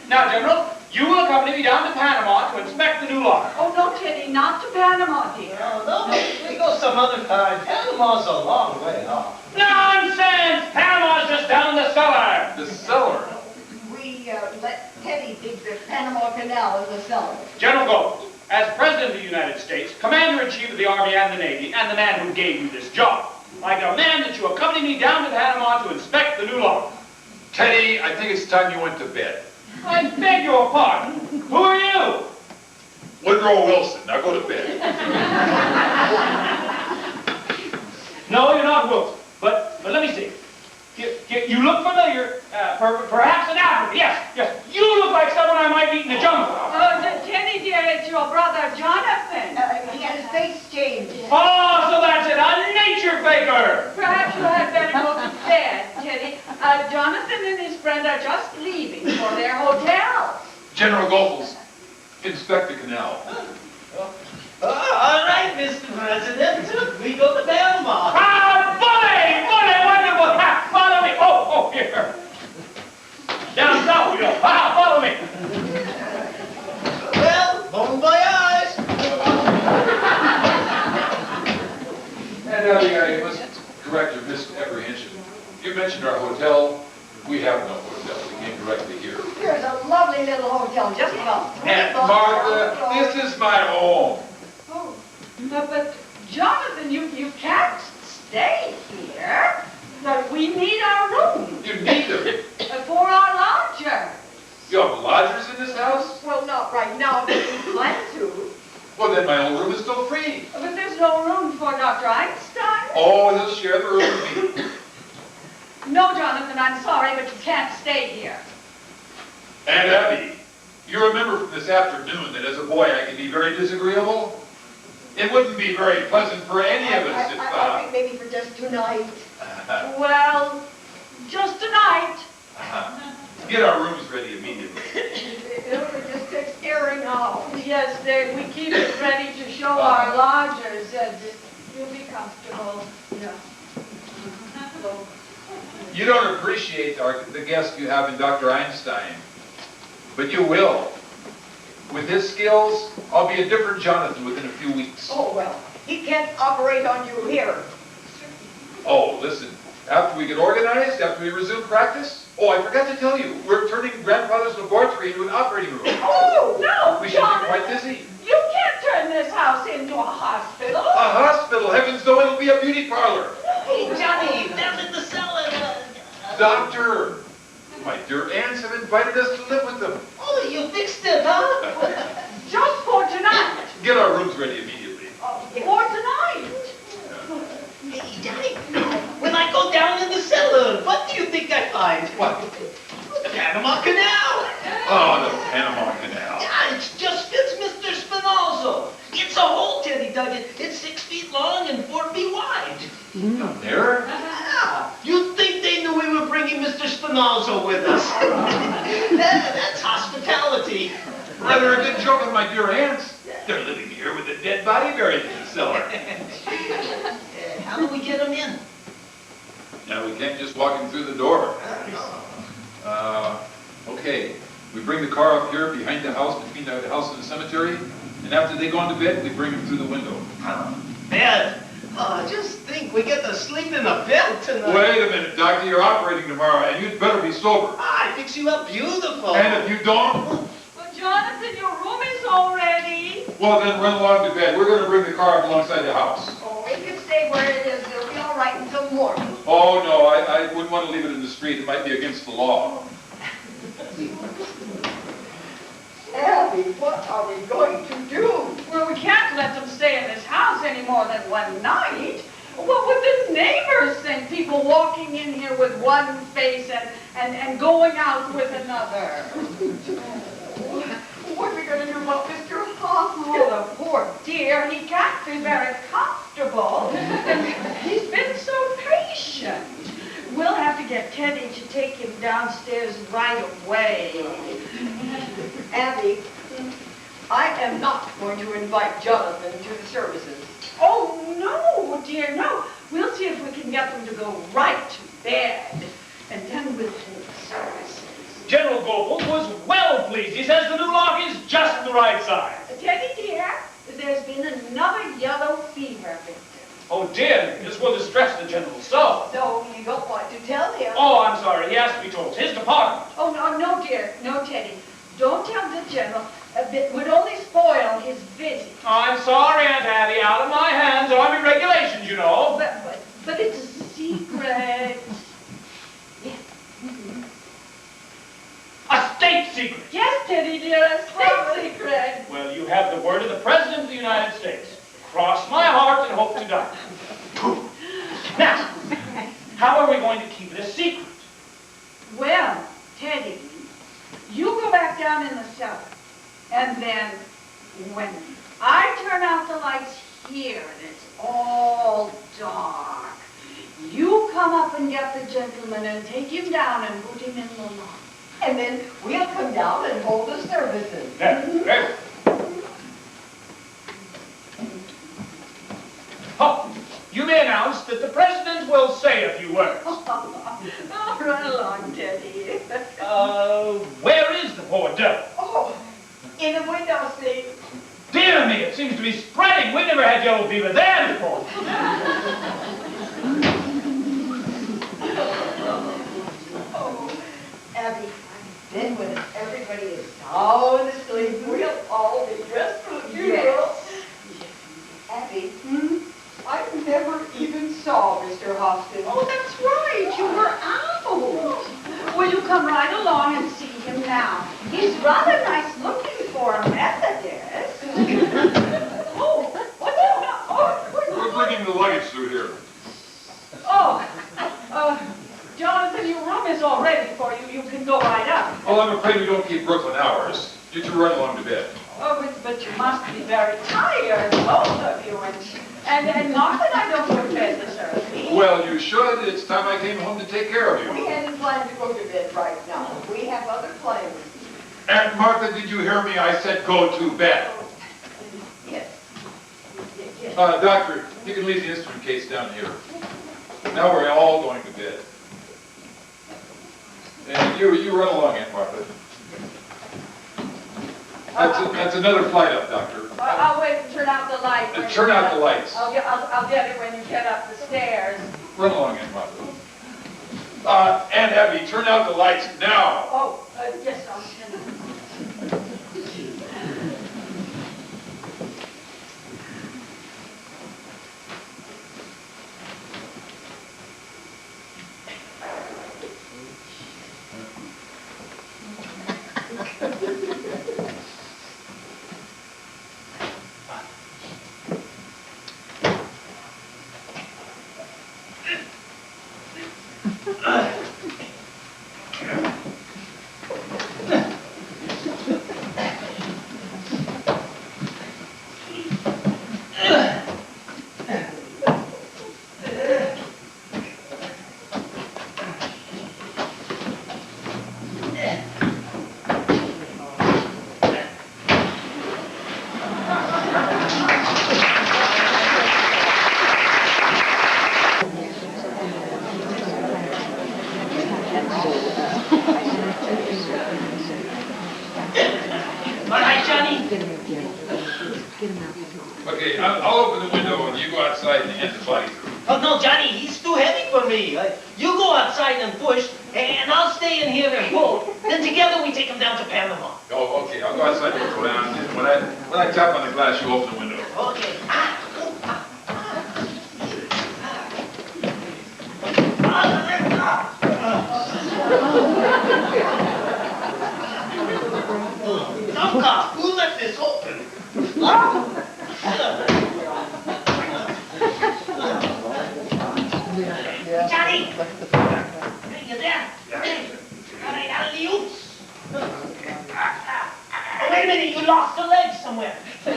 Now, General, you will accompany me down to Panama to inspect the new lock. Oh, no, Teddy, not to Panama, dear. No, we go some other time. Panama's a long way off. Nonsense! Panama's just down the cellar. The cellar. We let Teddy dig the Panama Canal in the cellar. General Gold, as President of the United States, Commander-in-Chief of the Army and the Navy, and the man who gave you this job, I demand that you accompany me down to Panama to inspect the new lock. Teddy, I think it's time you went to bed. I beg your pardon. Who are you? Woodrow Wilson. Now go to bed. No, you're not Wilson. But let me see. You look familiar. Perhaps in Africa. Yes. You look like someone I might meet in the jungle. Teddy, dear, it's your brother, Jonathan. He had his face changed. Oh, so that's it. A nature faker. Jonathan and his friend are just leaving for their hotel. General Goethals, inspect the canal. All right, Mr. President, we go to Panama. Bully! Wonderful! Follow me! Oh, here. Down south we go. Follow me. Well, bon voyage. And I must correct your misapprehension. You mentioned our hotel. We have no hotel. We came directly here. Here's a lovely little hotel, just about. Aunt Martha, this is my home. Oh, but Jonathan, you can't stay here. But we need our room You need them. for our lodger. You have lodgers in this house? Well, not right now, but we plan to. Well, then my old room is still free. But there's no room for Dr. Einstein. Oh, he'll share the room with me. No, Jonathan, I'm sorry, but you can't stay here. Aunt Abby, you remember from this afternoon that as a boy I can be very disagreeable? It wouldn't be very pleasant for any of us if, I think maybe for just tonight. Well, just tonight. Get our rooms ready immediately. It just takes airing out. Yes, we keep it ready to show our lodgers that you'll be comfortable. Yeah. So, You don't appreciate the guest you have in Dr. Einstein, but you will. With his skills, I'll be a different Jonathan within a few weeks. Oh, well, he can't operate on you here. Oh, listen, after we get organized, after we resume practice, oh, I forgot to tell you, we're turning Grandfather's laboratory into an operating room. oh, no, We should be Jonathan. quite busy. You can't turn this house into a hospital. A hospital, heavens no, it'll be a beauty parlor. Hey, Johnny, down in the cellar. Doctor, my dear aunts have invited us to live with them. Oh, you fixed it, huh? Just for tonight. Get our rooms ready immediately. For tonight. Hey, Johnny, when I go down in the cellar, what do you think I find? What? The Panama Canal. Oh, the Panama Canal. Yeah, it just fits Mr. Spinoza. It's a hole Teddy dug it. It's 6 feet long and 4 feet wide. Down there? Yeah, you'd think they knew we were bringing Mr. Spinoza with us. That's hospitality. Rather a good joke on my dear aunts. They're living here with a dead body buried in the cellar. How do we get them in? Now, we can't just walk him through the door. Okay, we bring the car up here behind the house, between the house and the cemetery, and after they go into bed, we bring him through the window. Bed? Just think, we get to sleep in a bed tonight. Wait a minute, Doctor, you're operating tomorrow, and you'd better be sober. I fix you up beautiful. And if you don't, Well, Jonathan, your room is all ready. well, then run along to bed. We're going to bring the car up alongside the house. Oh, it can stay where it is. It'll be all right until morning. Oh, no, I wouldn't want to leave it in the street. It might be against the law. Abby, what are we going to do? Well, we can't let them stay in this house any more than one night. What would the neighbors think? People walking in here with one face and going out with another. What are we going to do about Mr. Hoskins? Oh, the poor dear, he can't be very comfortable. He's been so patient. We'll have to get Teddy to take him downstairs right away. Abby, I am not going to invite Jonathan to the services. Oh, no, dear, no. We'll see if we can get them to go right to bed. And then we'll hold the services. General Goethals was well pleased. He says the new lock is just the right size. Teddy, dear, there's been another yellow fever victim. Oh dear, this will distress the general so. So you don't want to tell him? Oh, I'm sorry. He has to be told. It's his department. Oh, no, dear. No, Teddy. Don't tell the general. It would only spoil his visit. Oh, I'm sorry, Aunt Abby. Out of my hands. Army regulations, you know. But it's a secret. Yes. A state secret. Yes, Teddy, dear, a state secret. Well, you have the word of the President of the United States. Cross my heart and hope to die. Now, how are we going to keep it a secret? Well, Teddy, you go back down in the cellar. And then, when I turn out the lights here and it's all dark, you come up and get the gentleman and take him down and put him in the loft. And then we'll come down and hold the services. Yeah. Oh, you may announce that the president will say a few words. Oh, run along, Teddy. Where is the poor devil? Oh, in the window seat. Dear me, it seems to be spreading. We never had yellow fever there before. Oh, Abby, then when everybody is sound asleep, we'll all be dressed for the funeral. Yes. Abby, I never even saw Mr. Hostin. Oh, that's right. You were out. Well, you come right along and see him now. He's rather nice looking for a Methodist. Oh, what's that? Oh, We're bringing the luggage through here. Jonathan, your room is all ready for you. You can go right up. Well, I'm afraid we don't keep Brooklyn hours. You two run along to bed. Oh, but you must be very tired, both of you. And Mark and I don't go to bed this early. Well, you should. It's time I came home to take care of We you. hadn't planned to go to bed right now. We have other plans. Aunt Martha, did you hear me? I said go to bed. Yes. Yes. Doctor, you can leave the instrument case down here. Now we're all going to bed. And you run along, Aunt Martha. That's another flight up, Doctor. I'll wait and turn out the light. Turn out the lights. I'll get it when you get up the stairs. Run along, Aunt Martha. Aunt Abby, turn out the lights now. Oh, yes, I'll send it. Okay, I'll open the window and you go outside and get the body through. Oh, no, Johnny, he's too heavy for me. You go outside and push, and I'll stay in here and pull. Then together we take him down to Panama. Oh, okay, I'll go outside and look around. And when I tap on the glass, you open the window. Okay. Nunca, who left this open? Johnny! Hey, you there? Hey, all right, alley-oops. Oh, wait a minute, you lost a leg somewhere. Hey,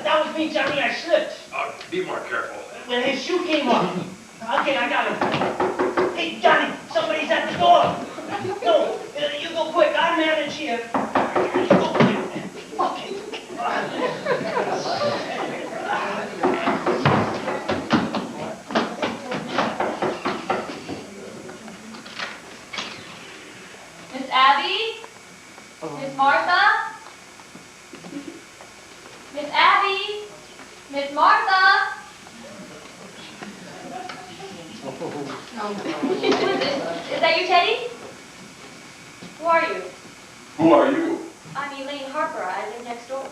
that was me, Johnny, I slipped. Be more careful. When his shoe came off. Okay, I got it. Hey, Johnny, somebody's at the door. No, you go quick, I'll manage here. You go quick. Okay. Miss Abby? Miss Martha? Miss Abby? Miss Martha? Who is this? Is that you, Teddy? Who are you? Who are you? I'm Elaine Harper. I live next door.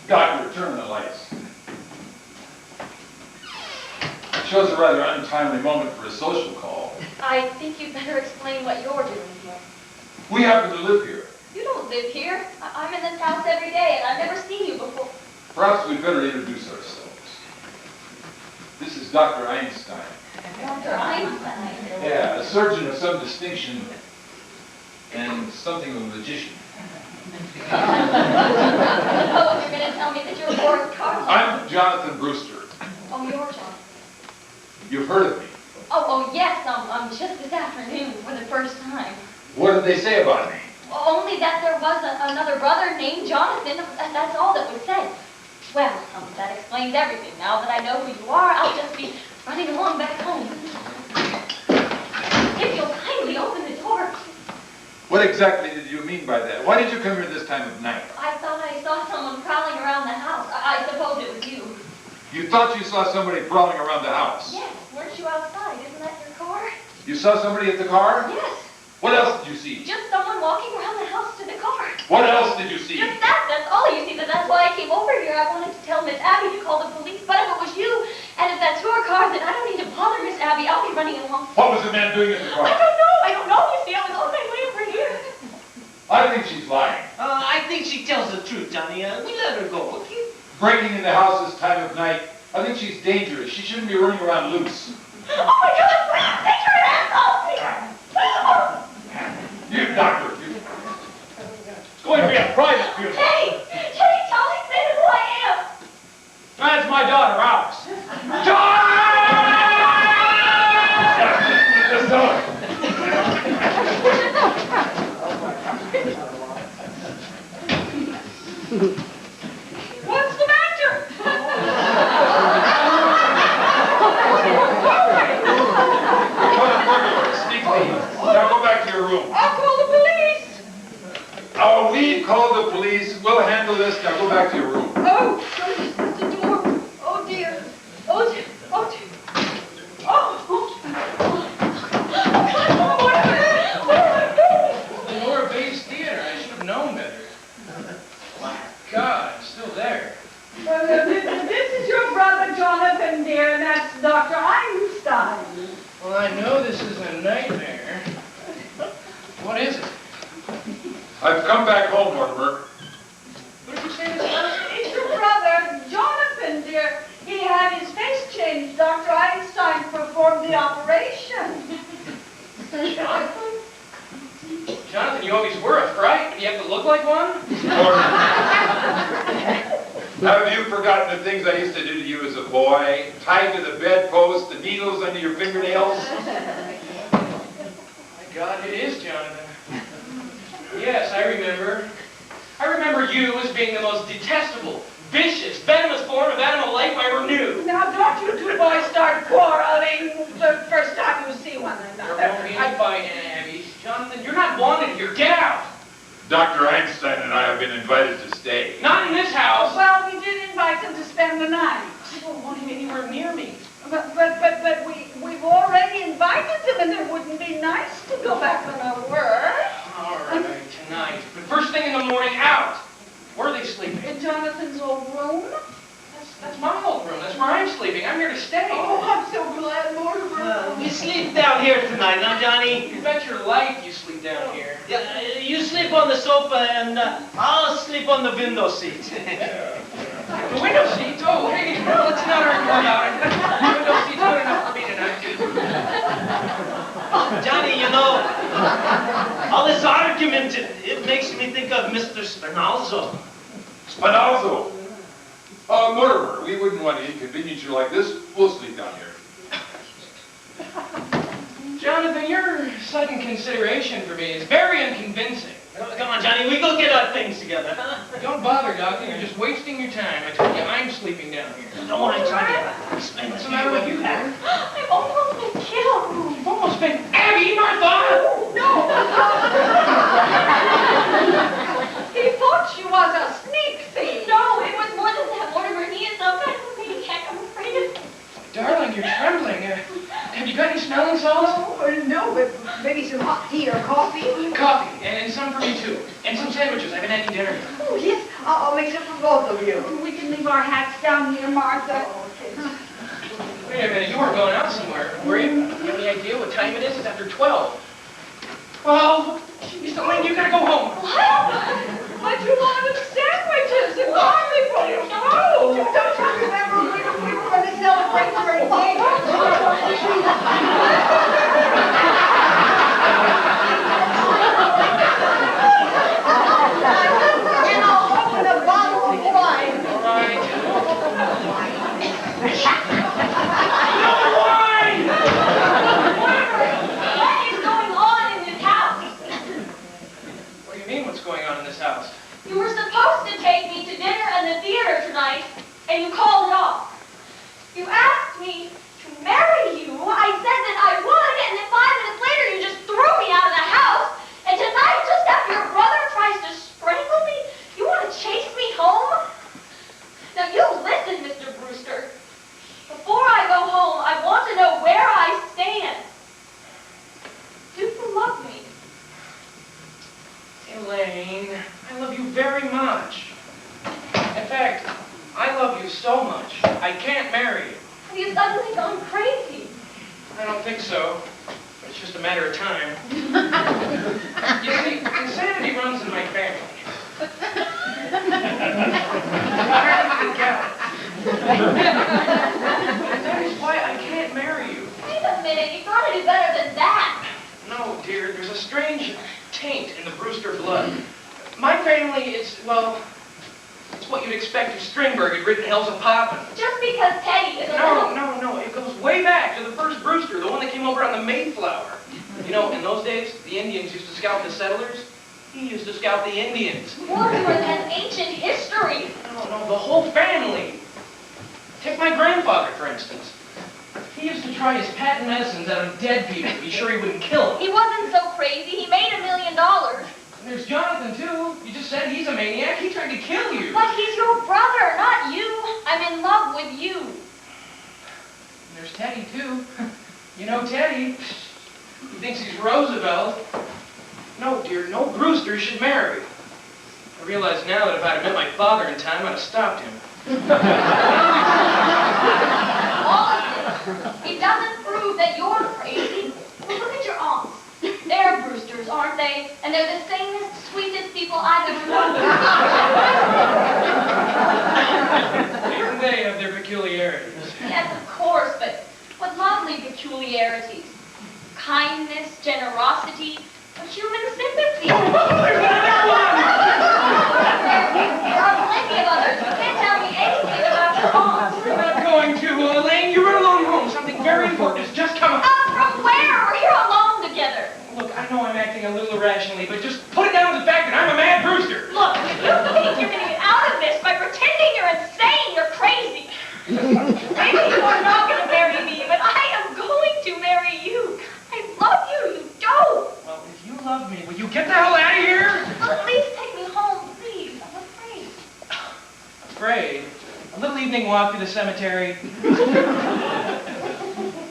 Doctor, turn the lights. It shows a rather untimely moment for a social call. I think you'd better explain what you're doing here. We happen to live here. You don't live here. I'm in this house every day, and I've never seen you before. Perhaps we'd better introduce ourselves. This is Dr. Einstein. Dr. Einstein. Yeah, a surgeon of some distinction and something of a magician. Oh, you're going to tell me that you're Boris Karloff. I'm John Jonathan Brewster. Oh, you're John. You've heard of me. Oh, yes, just this afternoon for the first time. What did they say about me? Only that there was another brother named Jonathan. That's all that was said. Well, that explains everything. Now that I know who you are, I'll just be running along back home. If you'll kindly open the door. What exactly did you mean by that? Why did you come here this time of night? I thought I saw someone prowling around the house. I suppose it was you. You thought you saw somebody prowling around the house? Yes, weren't you outside? Isn't that your car? You saw somebody at the car? Yes. What else did you see? Just someone walking around the house to the car. What else did you see? Just that. That's all you see. That's why I came over here. I wanted to tell Miss Abby to call the police. But if it was you, and if that's your car, then I don't need to bother Miss Abby. I'll be running along. What was the man doing in the car? I don't know. You see, I was on my way over here. I think she's lying. I think she tells the truth, Johnny. We let her go, okay? Breaking in the house this time of night, I think she's dangerous. She shouldn't be running around loose. Oh my God! Please take your hands off me! You doctor, you. It's going to be a private funeral. Hey, tell me who I am. That's my daughter, Alice. What's the matter? Sneak thief. Now go back to your room. I'll call the police. Oh, we called the police. We'll handle this. Now go back to your room. Oh, somebody's at the door. Oh dear. Oh dear. Oh dear. The Laura Bates Theater. I should have known better. My God, it's still there. This is your brother Jonathan, dear, and that's Dr. Einstein. Well, I know this is a nightmare. What is it? I've come back home, Mortimer. What did you say this was? It's your brother Jonathan, dear. He had his face changed. Dr. Einstein performed the operation. Jonathan? Jonathan, you always were a fright. Do you have to look like one? Have you forgotten the things I used to do to you as a boy? Tied to the bedpost, the needles under your fingernails? My God, it is Jonathan. Yes, I remember. I remember you as being the most detestable, vicious, venomous form of animal life I ever knew. Now, don't you two boys start quarreling the first time you see one another. There won't be any fight, Aunt Abby. Jonathan, you're not wanted here. Get out! Dr. Einstein and I have been invited to stay. Not in this house. Well, we did invite him to spend the night. I don't want him anywhere near me. But we've already invited him, and it wouldn't be nice to go back on our word. All right, tonight. But first thing in the morning, out. Where are they sleeping? In Jonathan's old room. That's my old room. That's where I'm sleeping. I'm here to stay. Oh, I'm so glad, Mortimer. We sleep down here tonight, huh, Johnny? You bet your life you sleep down here. Yeah, you sleep on the sofa, and I'll sleep on the window seat. The window seat? Oh, hey, let's not argue about it. The window seat's good enough for me tonight. Johnny, you know, all this argument, it makes me think of Mr. Spinalzo. Spinalzo! Mortimer, we wouldn't want to inconvenience you like this. We'll sleep down here. Jonathan, your sudden consideration for me is very unconvincing. Come on, Johnny, we go get our things together, huh? Don't bother, Doctor. You're just wasting your time. I told you I'm sleeping down here. Don't worry, Johnny. Explain What's the matter with you, Harry? I've almost been killed. You've almost been Abby, Martha! No! He thought she was a sneak thief. No, it was more than that, Mortimer. He is some kind of maniac. I'm afraid of him. Darling, you're trembling. Have you got any smelling salts? No, but maybe some hot tea or coffee. Coffee, and some for me too. And some sandwiches. I haven't had any dinner yet. Oh, yes, I'll make some for both of you. We can leave our hats down here, Martha. Wait a minute, you weren't going out somewhere, were you? You have any idea what time it is? It's after 12. 12? Miss Elaine, you gotta go home. But you wanted sandwiches and coffee for you. No! Don't you remember we were going to celebrate your engagement? And I'll open a bottle of wine. All right. supposed to take me to dinner and the theater tonight, and you called it off. You asked me to marry you. I said that I would, and then 5 minutes later you just threw me out of the house. And tonight, just after your brother tries to strangle me, you want to chase me home? Now you listen, Mr. Brewster. Before I go home, I want to know where I stand. Do you love me? Elaine, I love you very much. In fact, I love you so much, I can't marry you. Have you suddenly gone crazy? I don't think so. It's just a matter of time. You see, insanity runs in my family. That is why I can't marry you. Wait a minute, you gotta do better than that. No, dear, there's a strange taint in the Brewster blood. My family is, well, it's what you'd expect if Strindberg had written Hell's a Poppin'. Just because Teddy is a No, it goes way back to the first Brewster, the one that came over on the Mayflower. You know, in those days, the Indians used to scout the settlers. He used to scout the Indians. Mortimer has ancient history. No, the whole family. Take my grandfather, for instance. He used to try his patent medicines out on dead people to be sure he wouldn't kill them. He wasn't so crazy. He made $1 million. And there's Jonathan, too. You just said he's a maniac. He tried to kill you. But he's your brother, not you. I'm in love with you. And there's Teddy, too. You know Teddy. He thinks he's Roosevelt. No, dear, no Brewster should marry. I realize now that if I'd have met my father in time, I'd have stopped him. All of this, it doesn't prove that you're crazy. Well, look at your aunts. They're Brewsters, aren't they? And they're the sanest, sweetest people I've ever known. Even they have their peculiarities. Yes, of course, but what lovely peculiarities. Kindness, generosity, human sympathy. There are plenty of others. You can't tell me anything about your aunts. We're not going to, Elaine. You run along home. Something very important has just come up. From where? We're here alone together. Look, I know I'm acting a little irrationally, but just put it down to the fact that I'm a mad Brewster. Look, if you think you're going to get out of this by pretending you're insane, you're crazy. Maybe you are not going to marry me, but I am going to marry you. I love you, you don't. Well, if you love me, will you get the hell out of here? Well, at least take me home, please. I'm afraid. Afraid? A little evening walk to the cemetery.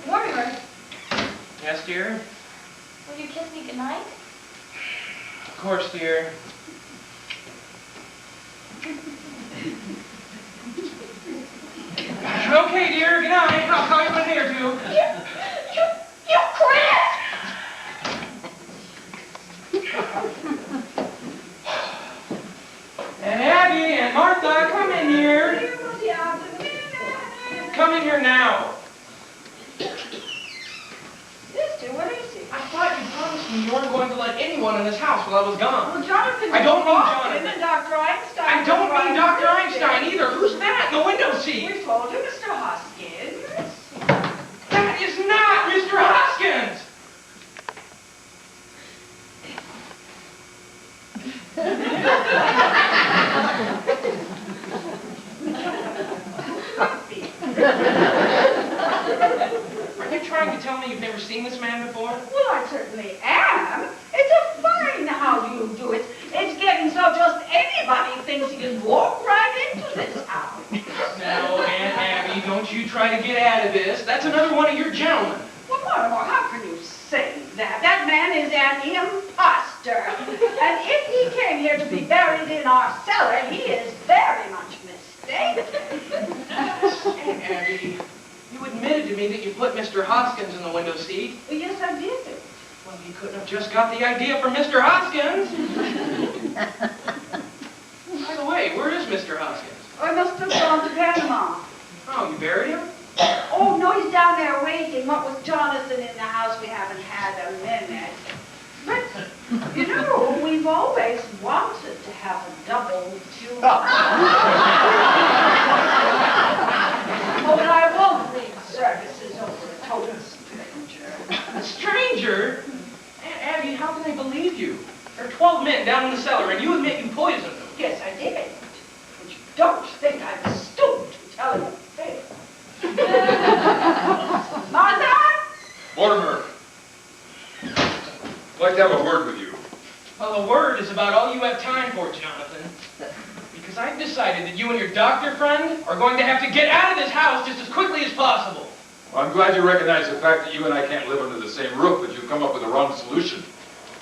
Mortimer, Yes, dear? will you kiss me goodnight? Of course, dear. Okay, dear. Good night. I'll call you in a day or two. You quit! And Abby and Martha, come in here. Come in here now. Mister, what is it? I thought you promised me you weren't going to let anyone in this house while I was gone. Well, Jonathan. I don't mean walked Jonathan. in and Dr. Einstein. I don't was mean right Dr. there. Einstein either. Who's that in the window seat? We told you, Mr. Hoskins. That is not Mr. Hoskins! Are you trying to tell me you've never seen this man before? Well, I certainly am. It's a fine how you do it. It's getting so just anybody thinks he can walk right into this house. Now, Aunt Abby, don't you try to get out of this. That's another one of your gentlemen. Well, Mortimer, how can you say that? That man is an imposter. And if he came here to be buried in our cellar, he is very much mistaken. Aunt Abby, you admitted to me that you put Mr. Hoskins in the window seat. Yes, I did. Well, you couldn't have just got the idea from Mr. Hoskins. By the way, where is Mr. Hoskins? I must have gone to Panama. Oh, you buried him? Oh, no, he's down there waiting. What with Jonathan in the house, we haven't had a minute. But, you know, we've always wanted to have a double funeral. Oh, but I won't leave services over a total stranger. A stranger? Aunt Abby, how can they believe you? There are 12 men down in the cellar, and you admit you poisoned them. Yes, I did. about all you have time for, Jonathan. Because I've decided that you and your doctor friend are going to have to get out of this house just as quickly as possible. Well, I'm glad you recognize the fact that you and I can't live under the same roof, but you've come up with the wrong solution.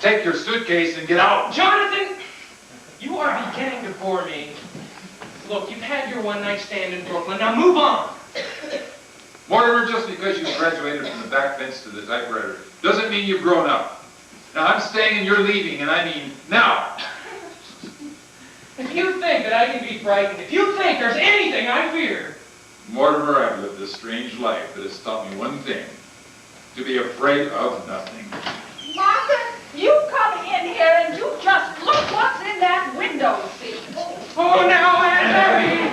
Take your suitcase and get out. Jonathan, you are beginning to bore me. Look, you've had your one-night stand in Brooklyn. Now move on. Mortimer, just because you graduated from the back bench to the typewriter doesn't mean you've grown up. Now, I'm staying and you're leaving, and I mean now. If you think that I can be frightened, if you think there's anything I fear... Mortimer, I've lived a strange life that has taught me one thing. To be afraid of nothing. Martha, you come in here and you just look what's in that window seat. Oh, now, Aunt Mary!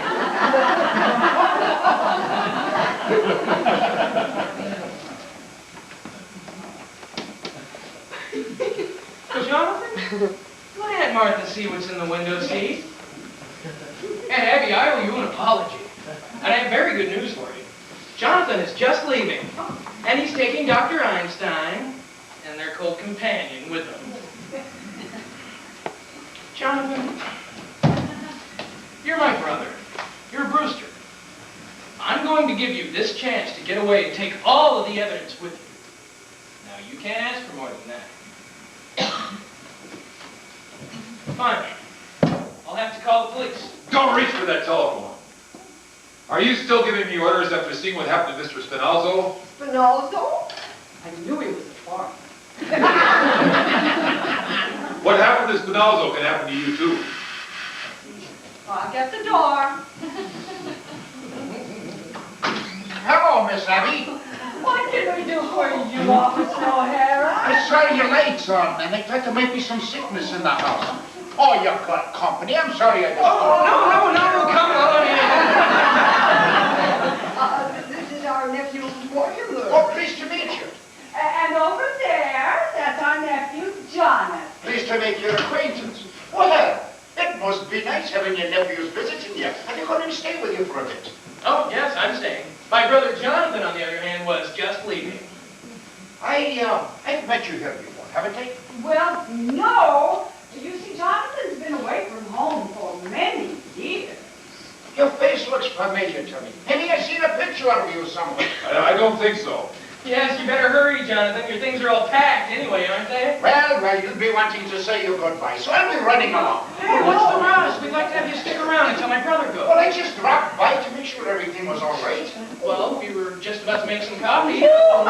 Jonathan, let Aunt Martha see what's in the window seat. Aunt Abby, I owe you an apology. And I have very good news for you. Jonathan is just leaving, and he's taking Dr. Einstein and their cold companion with him. Jonathan, you're my brother. You're a Brewster. I'm going to give you this chance to get away and take all of the evidence with you. Now, you can't ask for more than that. Fine. I'll have to call the police. Don't reach for that telephone. Are you still giving me orders after seeing what happened to Mr. Spinalzo? Spinalzo? I knew he was a farmer. What happened to Spinalzo can happen to you, too. Lock at the door. Hello, Miss Abby. What can we do for you, Officer O'Hara? I'm sorry you're late, sir, and they thought there might be some sickness in the house. Oh, you've got company. I'm sorry I disturbed No, come on in. This is our nephew, Mortimer. Oh, pleased to meet you. And over there, that's our nephew, Jonathan. Pleased to make your acquaintance. Well, it must be nice having your nephews visiting you. Are they going to stay with you for a bit? Oh, yes, I'm staying. My brother Jonathan, on the other hand, was just leaving. I've met you here before, haven't I? Well, no. You see, Jonathan's been away from home for many years. Your face looks familiar to me. Maybe I've seen a picture of you somewhere. I don't think so. Yes, you better hurry, Jonathan. Your things are all packed anyway, aren't they? Well, you'll be wanting to say your goodbye, so I'll be running along. Hey, what's the rush? We'd like to have you stick around until my brother goes. Well, I just dropped by to make sure everything was all right. Well, we were just about to make some coffee. Oh,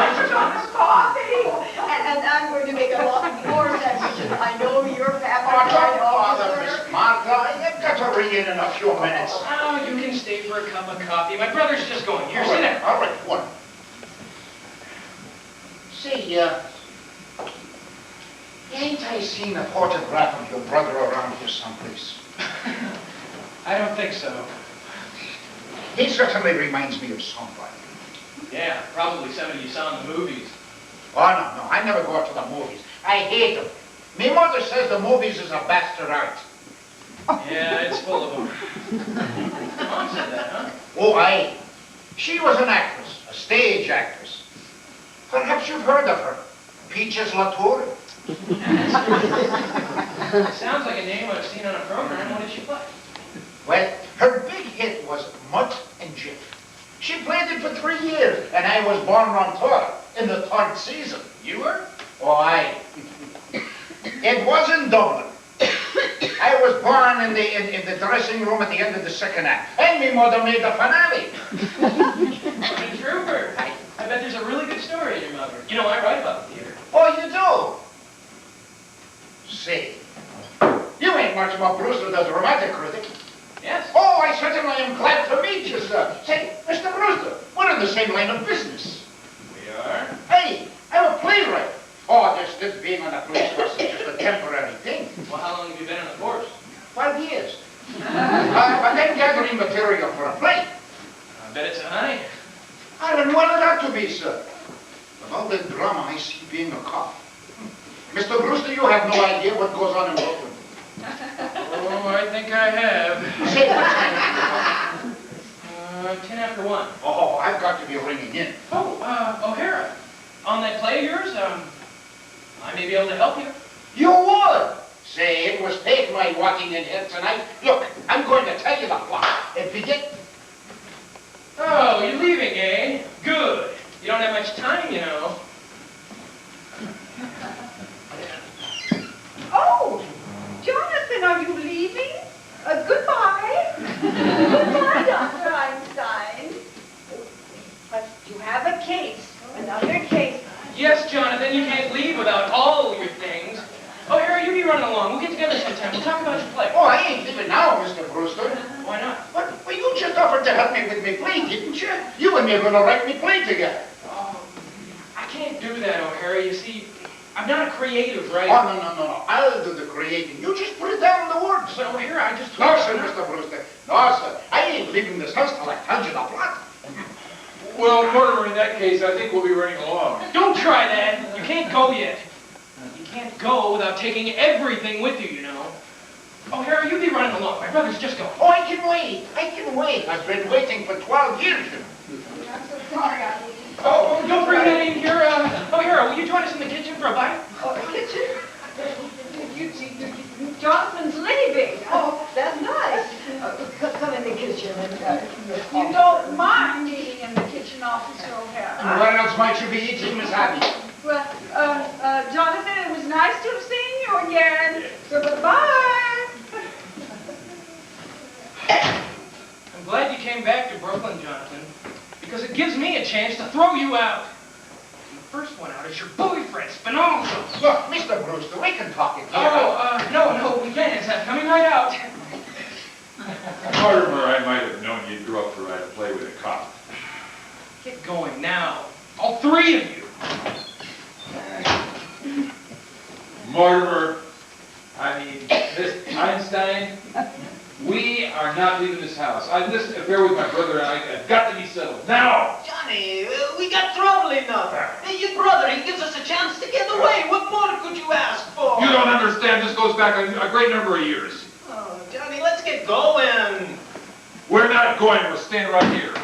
coffee! And I'm going to make a lot more sandwiches. I know your Oh, appetite, don't bother, officer. Miss Martha. I've got to ring in a few minutes. Oh, you can stay for a cup of coffee. My brother's just going. Here, sit down. All right, one. Say, ain't I seen a photograph of your brother around here someplace? I don't think so. He certainly reminds me of somebody. Yeah, probably somebody you saw in the movies. Oh, no, I never go out to the movies. I hate them. Me mother says the movies is a bastard art. Yeah, it's full of them. Mom said that, huh? Oh, aye. She was an actress, a stage actress. Perhaps you've heard of her. Peaches Latour. Sounds like a name I've seen on a program. What did she play? Well, her big hit was Mutt and Jiff. She played it for 3 years, and I was born on tour in the 3rd season. You were? Oh, aye. It was in Dublin. I was born in the dressing room at the end of the 2nd act, and me mother made the finale. What a trooper. I bet there's a really good story in your mother. You know, I write about the theater. Oh, you do? Say, you ain't much of a Brewster, the dramatic critic. Yes. Oh, I certainly am glad to meet you, sir. Say, Mr. Brewster, we're in the same line of business. We are? Hey, I'm a playwright. Oh, this being on a police force is just a temporary thing. Well, how long have you been on the force? 12 years. But I'm gathering material for a play. I bet it's a honey. And what it ought to be, sir. With all the drama I see being a cop. Mr. Brewster, you have no idea what goes on in Brooklyn. Oh, I think I have. Say, what time is it? 10 after 1. Oh, I've got to be ringing in. Oh, O'Hara. On that play of yours, I may be able to help you. You would? Say, it was fate my walking in here tonight. Look, I'm going to tell you the plot. If you get... Oh, you're leaving, eh? Good. You don't have much time, you know. Oh, Jonathan, are you leaving? Goodbye. Goodbye, Dr. Einstein. But you have a case, another case. Yes, Jonathan, you can't leave without all your things. Oh, Harry, you be running along. We'll get together sometime. We'll talk about your play. Oh, I ain't leaving now, Mr. Brewster. Why not? But, well, you just offered to help me with me play, didn't you? You and me are going to write me play together. Oh, I can't do that, oh, Harry. You see, I'm not a creative writer. Oh, no. I'll do the creating. You just put it down in the words. But, oh, Harry, I just... No, sir, Mr. Brewster. No, sir. I ain't leaving this house till I tell you the plot. Well, Mortimer, in that case, I think we'll be running along. Don't try that. You can't go yet. You can't go without taking everything with you, you know. Oh, Harry, you be running along. My brother's just going. Oh, I can wait. I've been waiting for 12 years. I'm so sorry, I leave. Oh, don't bring that in here. Oh, Harry, will you join us in the kitchen for a bite? Oh, kitchen? Jonathan's leaving. Oh, that's nice. Come in the kitchen and... You don't mind eating in the kitchen, Officer O'Hara? What else might you be eating, Miss Abby? Well, Jonathan, it was nice to have seen you again. So goodbye. I'm glad you came back to Brooklyn, Jonathan, because it gives me a chance to throw you out. And the first one out is your boyfriend, Spinoza. Look, Mr. Brewster, we can talk it here. No, we can't. I'm coming right out. Mortimer, I might have known you'd grow up to write a play with a cop. Get going now. All three of you. Mortimer, I mean, Miss Einstein, we are not leaving this house. This affair with my brother and I have got to be settled now. Johnny, we got trouble enough. Hey, your brother, he gives us a chance to get away. What more could you ask for? You don't understand. This goes back a great number of years. Oh, Johnny, let's get going. We're not going. We're staying right here.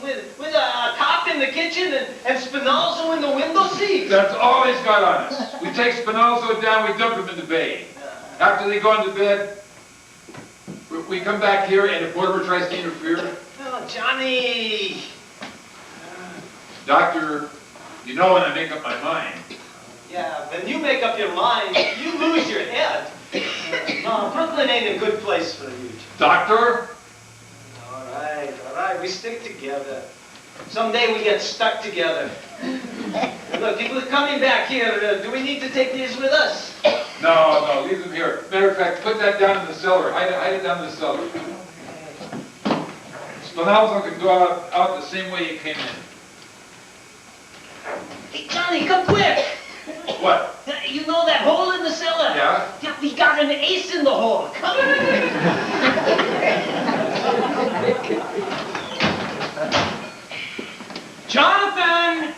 With a cop in the kitchen and Spinoza in the window seat. That's all he's got on us. We take Spinoza down, we dump him in the bay. After they go into bed, we come back here, and if Mortimer tries to interfere... Oh, Johnny! Doctor, you know when I make up my mind. Yeah, when you make up your mind, you lose your head. No, Brooklyn ain't a good place for you. Doctor? All right, we stick together. Someday we get stuck together. Look, if we're coming back here, do we need to take these with us? No, leave them here. Matter of fact, put that down in the cellar. Hide it down in the cellar. Spinoza can go out the same way he came in. Hey, Johnny, come quick! What? You know that hole in the cellar? Yeah? Yeah, we got an ace in the hole. Come Jonathan!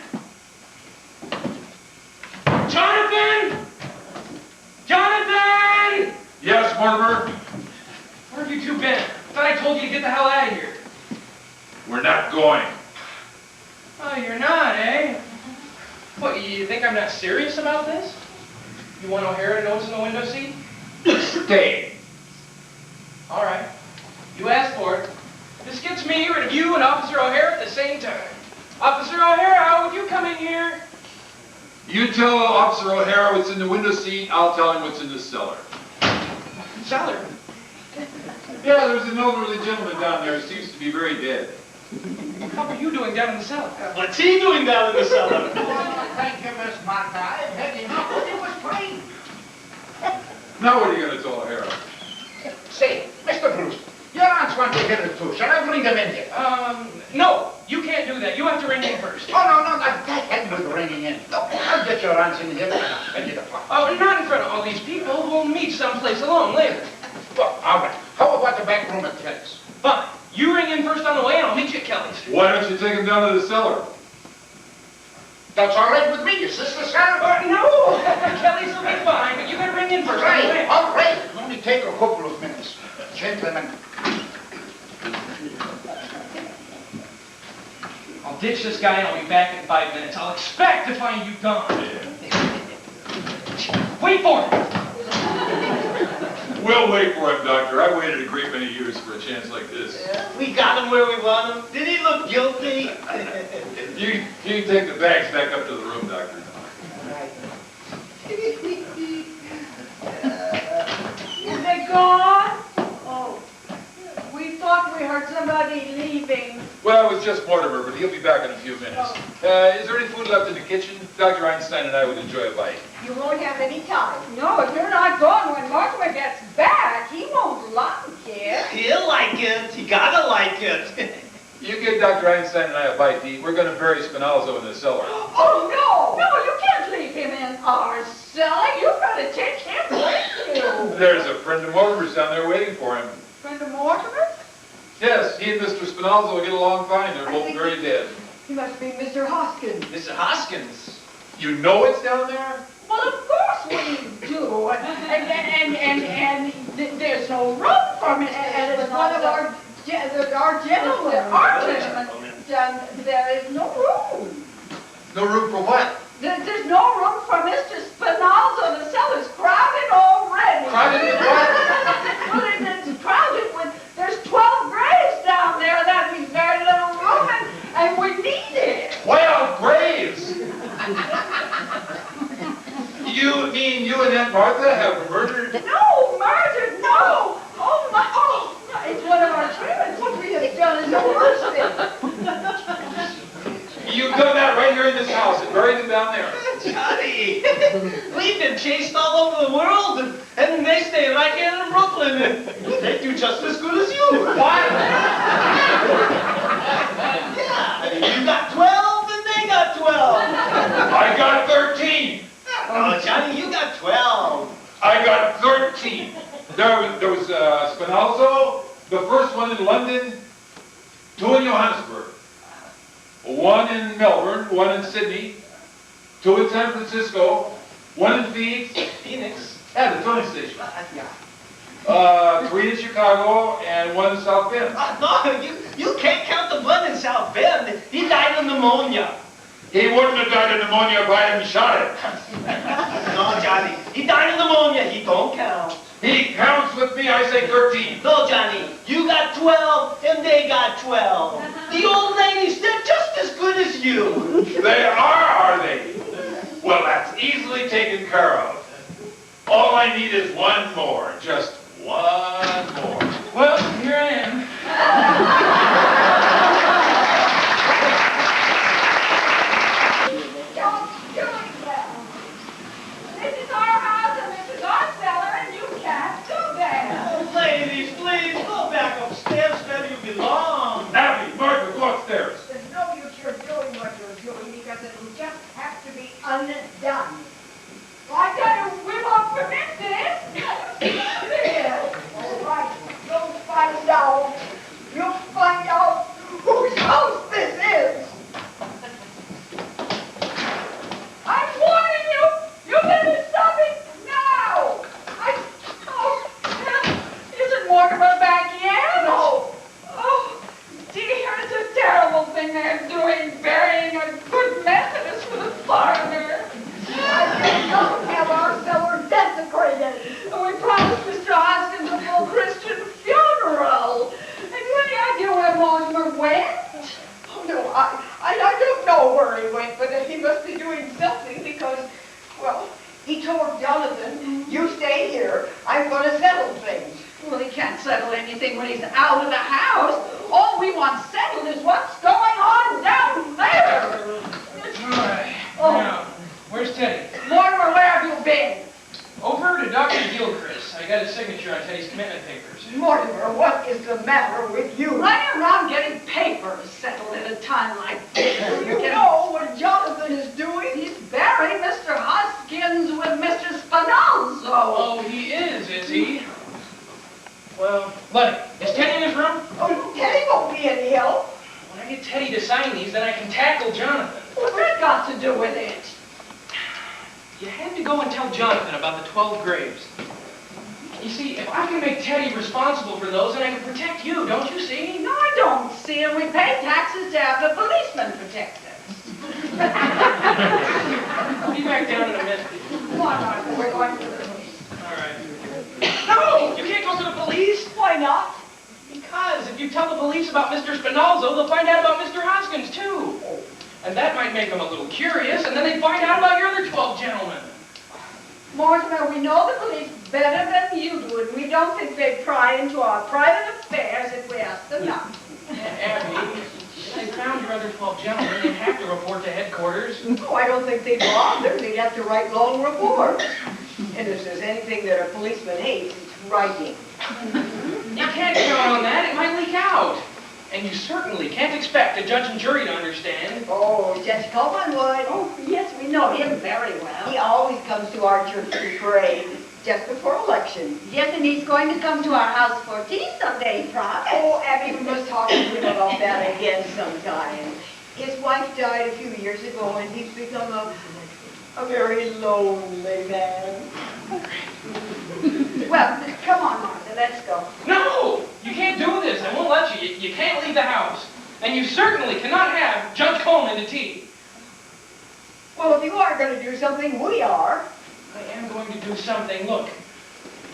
Jonathan! Jonathan! Yes, Mortimer? Where have you two been? I thought I told you to get the hell out of here. We're not going. Oh, you're not, eh? What, you think I'm not serious about this? You want O'Hara to know what's in the window seat? Stay. All right. You asked for it. This gets me rid of you and Officer O'Hara at the same time. Officer O'Hara, would you come in here? You tell Officer O'Hara what's in the window seat, I'll tell him what's in the cellar. Cellar? Yeah, there's an elderly gentleman down there who seems to be very dead. What are you doing down in the cellar? What's he doing down in the cellar? Oh, thank you, Miss Martha. I've had enough. It was plain. Now what are you going to tell O'Hara? Say, Mr. Brewster, your aunts want to hear it too. Shall I bring them in here? No. You can't do that. You have to ring in first. Oh, no, that had with ringing in. Look, I'll get your aunts in here and I'll tell you the plot. Oh, not in front of all these people. We'll meet someplace alone later. Well, all right. How about the back room at Kelly's? Fine. You ring in first on the way and I'll meet you at Kelly's. Why don't you take him down to the cellar? That's all right with me. Your sister Sarah? No. Kelly's will be fine, but you gotta ring in first on the way. All right. Only take a couple of minutes. Gentlemen. I'll ditch this guy and I'll be back in 5 minutes. I'll expect to find you gone. Wait for it. We'll wait for him, Doctor. I've waited a great many years for a chance like this. Yeah, we got him where we want him. Did he look guilty? You can take the bags back up to the room, Doctor. Is they gone? Oh, we thought we heard somebody leaving. Well, it was just Mortimer, but he'll be back in a few minutes. Is there any food left in the kitchen? Dr. Einstein and I would enjoy a bite. You won't have any time. No, if you're not gone when Mortimer gets back, he won't like it. He'll like it. He gotta like it. You give Dr. Einstein and I a bite to eat. We're going to bury Spinalzo in the cellar. Oh, no! No, you can't leave him in our cellar. You've got to take him with you. There's a friend of Mortimer's down there waiting for him. Friend of Mortimer? Yes, he and Mr. Spinalzo will get along fine. They're both very dead. He must be Mr. Hoskins. Mr. Hoskins. You know it's down there? Well, of course we do. And there's no room for Mr. And it's one of our gentlemen. Our gentlemen. There is no room. No room for what? There's no room for Mr. Spinalzo. The cellar's crowded already. Crowded with what? Well, it's crowded with, there's 12 graves down there. That means very little room, and we need it. 12 graves! You mean you and Aunt Martha have murdered? No, murdered, no. Oh, my, oh, no, it's one of our treatments. What we have done is the worst thing. You've done that right here in this house and buried them down there. Johnny, we've been chased all over the world, and they stay right here in Brooklyn. They do just as good as you. What? Yeah, you got 12 and they got 12. I got 13. Oh, Johnny, you got 12. I got 13. There was Spinalzo, the first one in London, 2 in Johannesburg, 1 in Melbourne, 1 in Sydney, 2 in San Francisco, 1 in Phoenix. Phoenix? Yeah, the filling station. Yeah. 3 in Chicago and 1 in South Bend. No, you can't count the one in South Bend. He died of pneumonia. He wouldn't have died of pneumonia if I hadn't shot him. No, Johnny, he died of pneumonia. He don't count. He counts with me, I say 13. No, Johnny, you got 12 and they got 12. The old ladies, they're just as good as you. They are they? Well, that's easily taken care of. All I need is 1 more, just 1 more. Well, here I am. Don't do it, well. This is our house and this is our cellar, and you can't do that. Oh, ladies, please, go back upstairs where you belong. Abby, Martha, go upstairs. There's no use you're doing what you're doing because it will just have to be undone. Why can't we won't permit this? All right, you'll find out. You'll find out whose house this is. I'm warning you! You better stop it now! Isn't Mortimer back yet? No. Oh, dear, it's a terrible thing they're doing, burying a good Methodist with a foreigner. I think don't have our cellar desecrated. And we promised Mr. Hoskins a full Christian funeral. Have you any idea where Mortimer went? Oh, no, I don't know where he went, but he must be doing something because, well, he told Jonathan, you stay here, I'm going to settle things. Well, he can't settle anything when he's out of the house. All we want settled is what's going on down there. All right. Oh. Now, where's Teddy? Mortimer, where have you been? Over to Dr. Gilchrist. I got his signature on Teddy's commitment papers. Mortimer, what is the matter with you? Running around getting papers settled at a time like this. You know what Jonathan is doing? He's burying Mr. Hoskins with Mr. Spinalzo. Oh, he is he? Well, Lenny, is Teddy in his room? Oh, Teddy won't be any help. When I get Teddy to sign these, then I can tackle Jonathan. What's that got to do with it? You had to go and tell Jonathan about the 12 graves. You see, if I can make Teddy responsible for those, then I can protect you, don't you see? No, I don't see him. We pay taxes to have the policeman protect us. I'll be back down in a minute. Come on, Martha, we're going to the police. All right. No, No! You can't go to the police! Why not? Because if you tell the police about Mr. Spinalzo, they'll find out about Mr. Hoskins, too. And that might make them a little curious, and then they'd find out about your other 12 gentlemen. Mortimer, we know the police better than you do, and we don't think they'd pry into our private affairs if we asked them not. Abby, if they found your other 12 gentlemen, they'd have to report to headquarters. No, I don't think they'd bother. They'd have to write long reports. And if there's anything that a policeman hates, it's writing. You can't count on that. It might leak out. And you certainly can't expect a judge and jury to understand. Oh, Judge Coleman would. Oh, yes, we know him very well. He always comes to our church parade just before election. Yes, and he's going to come to our house for tea someday, he promised. Oh, Abby, we must talk to him about that again sometime. His wife died a few years ago, and he's become a very lonely man. Well, come on, Martha, let's go. No! You can't do this. I won't let you. You can't leave the house. And you certainly cannot have Judge Coleman to tea. Well, if you are going to do something, we are. I am going to do something. Look,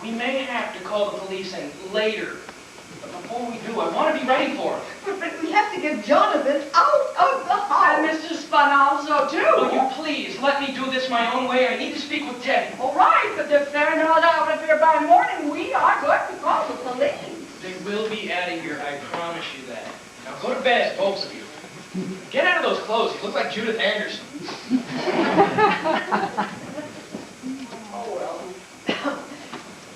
we may have to call the police in later. But before we do, I want to be ready for it. But we have to get Jonathan out of the house. And Mr. Spinalzo, too. Will you please let me do this my own way? I need to speak with Teddy. All right, but if they're not out of here by morning, we are going to call the police. They will be out of here, I promise you that. Now go to bed, both of you. Get out of those clothes. You look like Judith Anderson. Oh, well.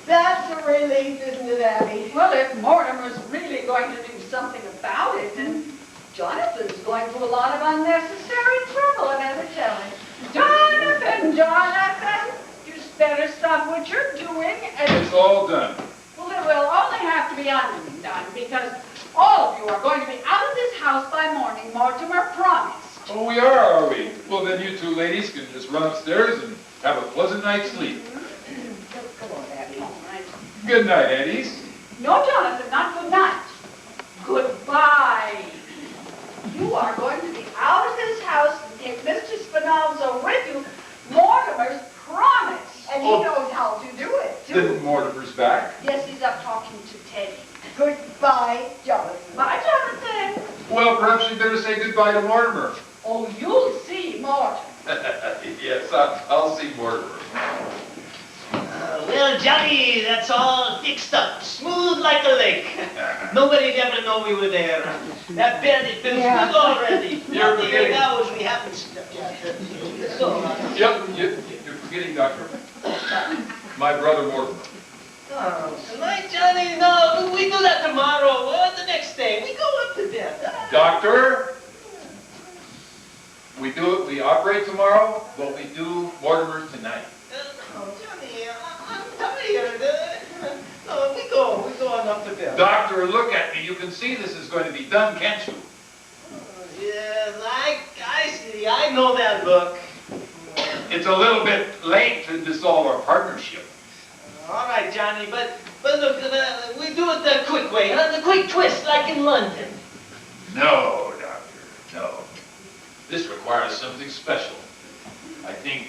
That's a relief, isn't it, Abby? Well, if Mortimer's really going to do something about it, then Jonathan's going to a lot of unnecessary trouble, I never tell him. Jonathan, you better stop what you're doing and... It's all done. Well, it will only have to be undone, because all of you are going to be out of this house by morning, Mortimer promised. Oh, we are we? Well, then you two ladies can just run upstairs and have a pleasant night's sleep. Come on, Abby. All right. Good night, Eddies. No, Jonathan, not good night. Goodbye. You are going to be out of this house and take Mr. Spinalzo with you. Mortimer's promise. And he knows how to do it, too. Then Mortimer's back. Yes, he's up talking to Teddy. Goodbye, Jonathan. Bye, Jonathan. Well, perhaps you'd better say goodbye to Mortimer. Oh, you'll see, Mortimer. Yes, I'll see Mortimer. Well, Johnny, that's all fixed up, smooth like a lake. Nobody'd ever know we were there. That bed has been good already. You're The forgetting. 8 hours we haven't slept yet. So, Yep, you're forgetting, Doctor. My brother Mortimer. tonight, Johnny, no, we do that tomorrow or the next day. We go up to bed. Doctor, we operate tomorrow, but we do Mortimer tonight. Johnny, I'm tired. No, we go on up to bed. Doctor, look at me. You can see this is going to be done, can't you? Yes, I see. I know that look. It's a little bit late to dissolve our partnership. All right, Johnny, but look, we do it the quick way, the quick twist, like in London. No, Doctor, no. This requires something special. I think...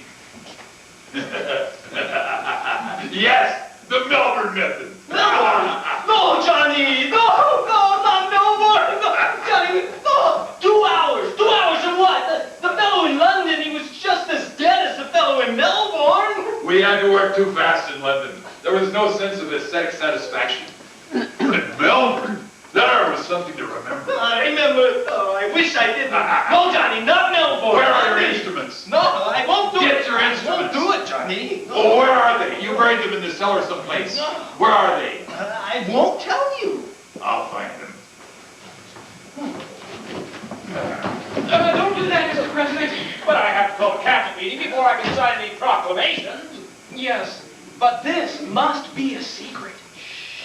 Yes, the Melbourne method. Melbourne? No, Johnny! No, not Melbourne! No, Johnny, no! 2 hours! 2 hours of what? The fellow in London, he was just as dead as the fellow in Melbourne! We had to work too fast in London. There was no sense of aesthetic satisfaction. But in Melbourne, there was something to remember. I remember. Oh, I wish I didn't. No, Johnny, not Melbourne. Where are your instruments? No, I won't do it. Get your instruments. I won't do it, Johnny. No. Oh, where are they? You buried them in the cellar someplace. No. Where are they? I won't tell you. I'll find them. Don't do that, Mr. President. But I have to call a cabinet meeting before I can sign any proclamations. Yes, but this must be a secret.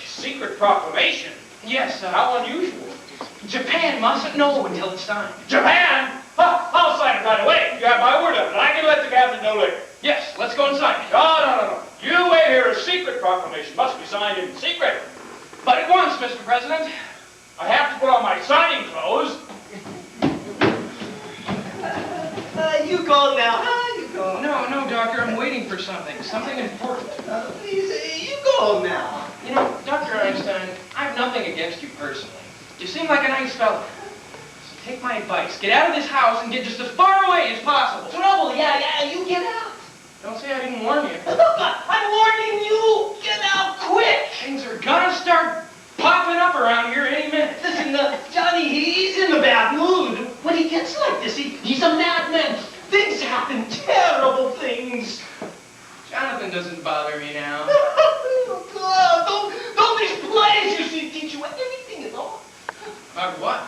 Secret proclamation? Yes, How unusual. Japan mustn't know until it's signed. Japan? Huh, I'll sign it right away. You have my word on it. I can let the cabinet know later. Yes, let's go and sign it. No. You wait here. A secret proclamation must be signed in secret. But at once, Mr. President. I have to put on my signing clothes. You go now, huh? You go. No, Doctor, I'm waiting for something important. Please, you go now. You know, Dr. Einstein, I have nothing against you personally. You seem like a nice fellow. So take my advice. Get out of this house and get just as far away as possible. Trouble, yeah, you get out. Don't say I didn't warn you. I'm warning you. Get out quick. Things are gonna start popping up around here any minute. Listen, Johnny, he's in a bad mood. When he gets like this, he's a madman. Things happen, terrible things. Jonathan doesn't bother me now. Don't these plays you see teach you anything at all? About what?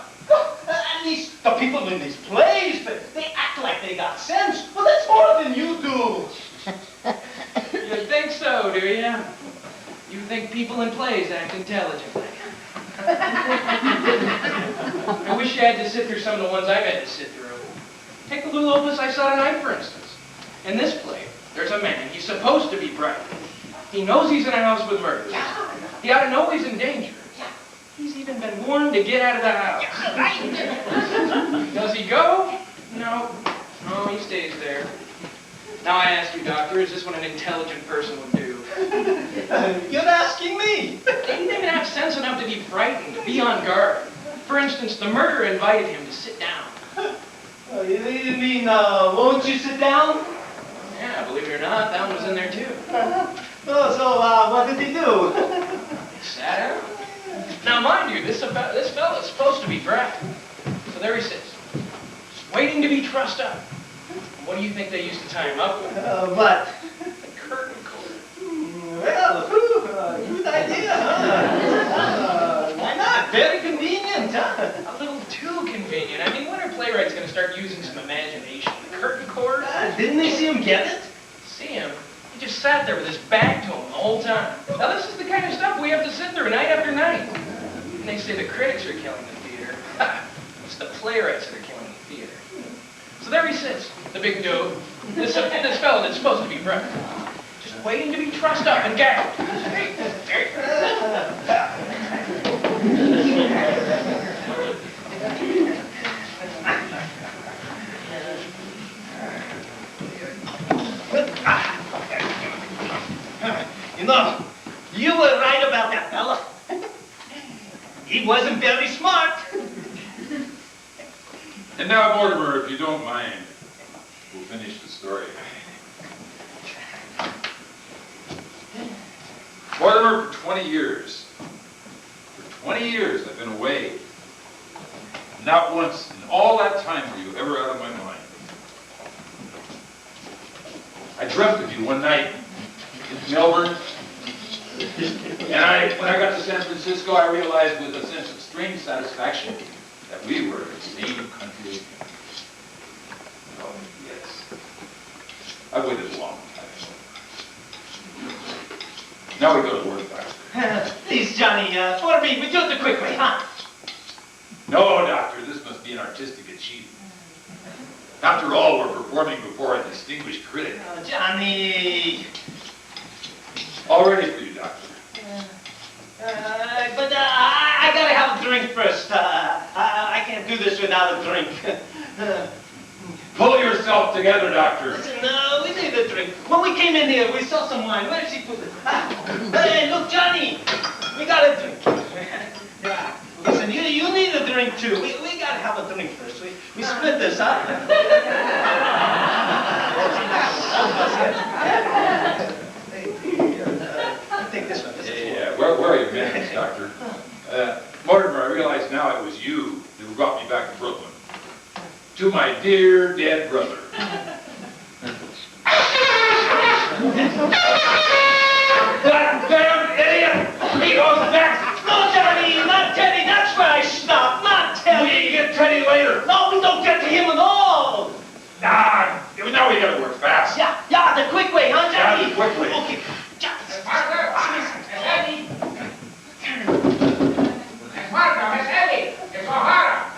At least the people in these plays, they act like they got sense. Well, that's more than you do. You think so, do you? You think people in plays act intelligently? I wish you had to sit through some of the ones I've had to sit through. Take the little opus I saw tonight, for instance. In this play, there's a man. He's supposed to be bright. He knows he's in a house with murderers. He ought to know he's in danger. He's even been warned to get out of the house. Does he go? No. No, he stays there. Now I ask you, Doctor, is this what an intelligent person would do? You're asking me. They didn't even have sense enough to be frightened, to be on guard. For instance, the murderer invited him to sit down. You mean, won't you sit down? Yeah, believe it or not, that one was in there too. So what did he do? He sat down. Now, mind you, this fella's supposed to be bright. So there he sits, just waiting to be trussed up. And what do you think they used to tie him up with? What? A curtain cord. Well, good idea, huh? Why not? Very convenient, huh? A little too convenient. I mean, when are playwrights going to start using some imagination? The curtain cord? Didn't they see him get it? See him? He just sat there with his back to him the whole time. Now, this is the kind of stuff we have to sit through night after night. And they say the critics are killing the theater. It's the playwrights that are killing the theater. So there he sits, the big dude, this fellow that's supposed to be bright, just waiting to be trussed up and gagged. You know, you were right about that fella. He wasn't very smart. And now, Mortimer, if you don't mind, we'll finish the story. Mortimer, for 20 years I've been away. Not once in all that time were you ever out of my mind. I dreamt of you one night in Melbourne. And when I got to San Francisco, I realized with a sense of strange satisfaction that we were in the same country. Oh, yes. I waited a long time. Now we go to work faster. Please, Johnny, for me, we do it the quick way, huh? No, Doctor, this must be an artistic achievement. After all, we're performing before a distinguished critic. Johnny. All ready for you, Doctor. But I gotta have a drink first. I can't do this without a drink. Pull yourself together, Doctor. Listen, we need a drink. When we came in here, we saw some wine. Where did she put it? Hey, look, Johnny. We got a drink. Listen, you need a drink too. We gotta have a drink first. We split this, huh? Take this one. Yeah. Where are your manners, Doctor? Mortimer, I realize now it was you who brought me back to Brooklyn. To my dear dead brother. That damn idiot! He goes back! No, Johnny, not Teddy, that's where I stop, not Teddy! We get Teddy later. No, we don't get to him at all! Now we gotta work fast. Yeah, the quick way, huh, Johnny? Yeah, the quick way. Okay. Eddie! Martha, Miss Eddie! It's O'Hara!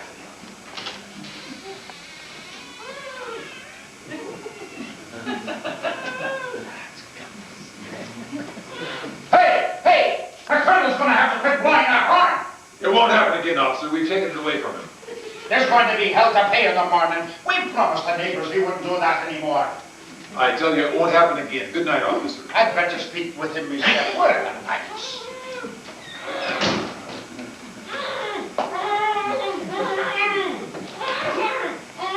Hey! The colonel's gonna have to quit blowing that horn! It won't happen again, officer. We've taken it away from him. There's going to be hell to pay in the morning. We promised the neighbors we wouldn't do that anymore. I tell you, it won't happen again. Good night, officer. I'd better speak with him myself. What are the nights?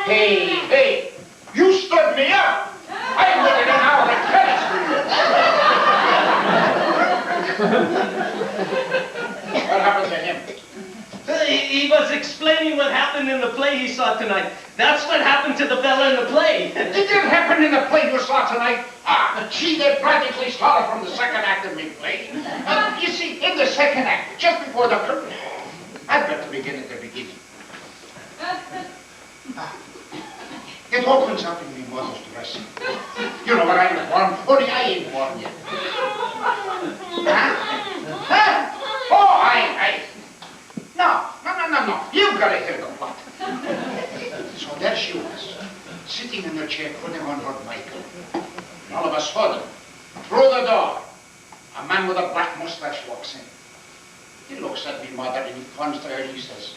Hey, you stood me up. I waited an hour and tennis for you. What happened to him? He was explaining what happened in the play he saw tonight. That's what happened to the fella in the play. Did it happen in the play you saw tonight? Gee, they practically stole it from the second act of me play. You see, in the second act, just before the curtain, I'd better begin at the beginning. It opens up in me mother's dressing. You know what I was born? Only I ain't born yet. Oh, No. You've got to hear the plot. So there she was, sitting in her chair, putting on her makeup. All of a sudden, through the door, a man with a black mustache walks in. He looks at me, mother, and he turns to her and he says,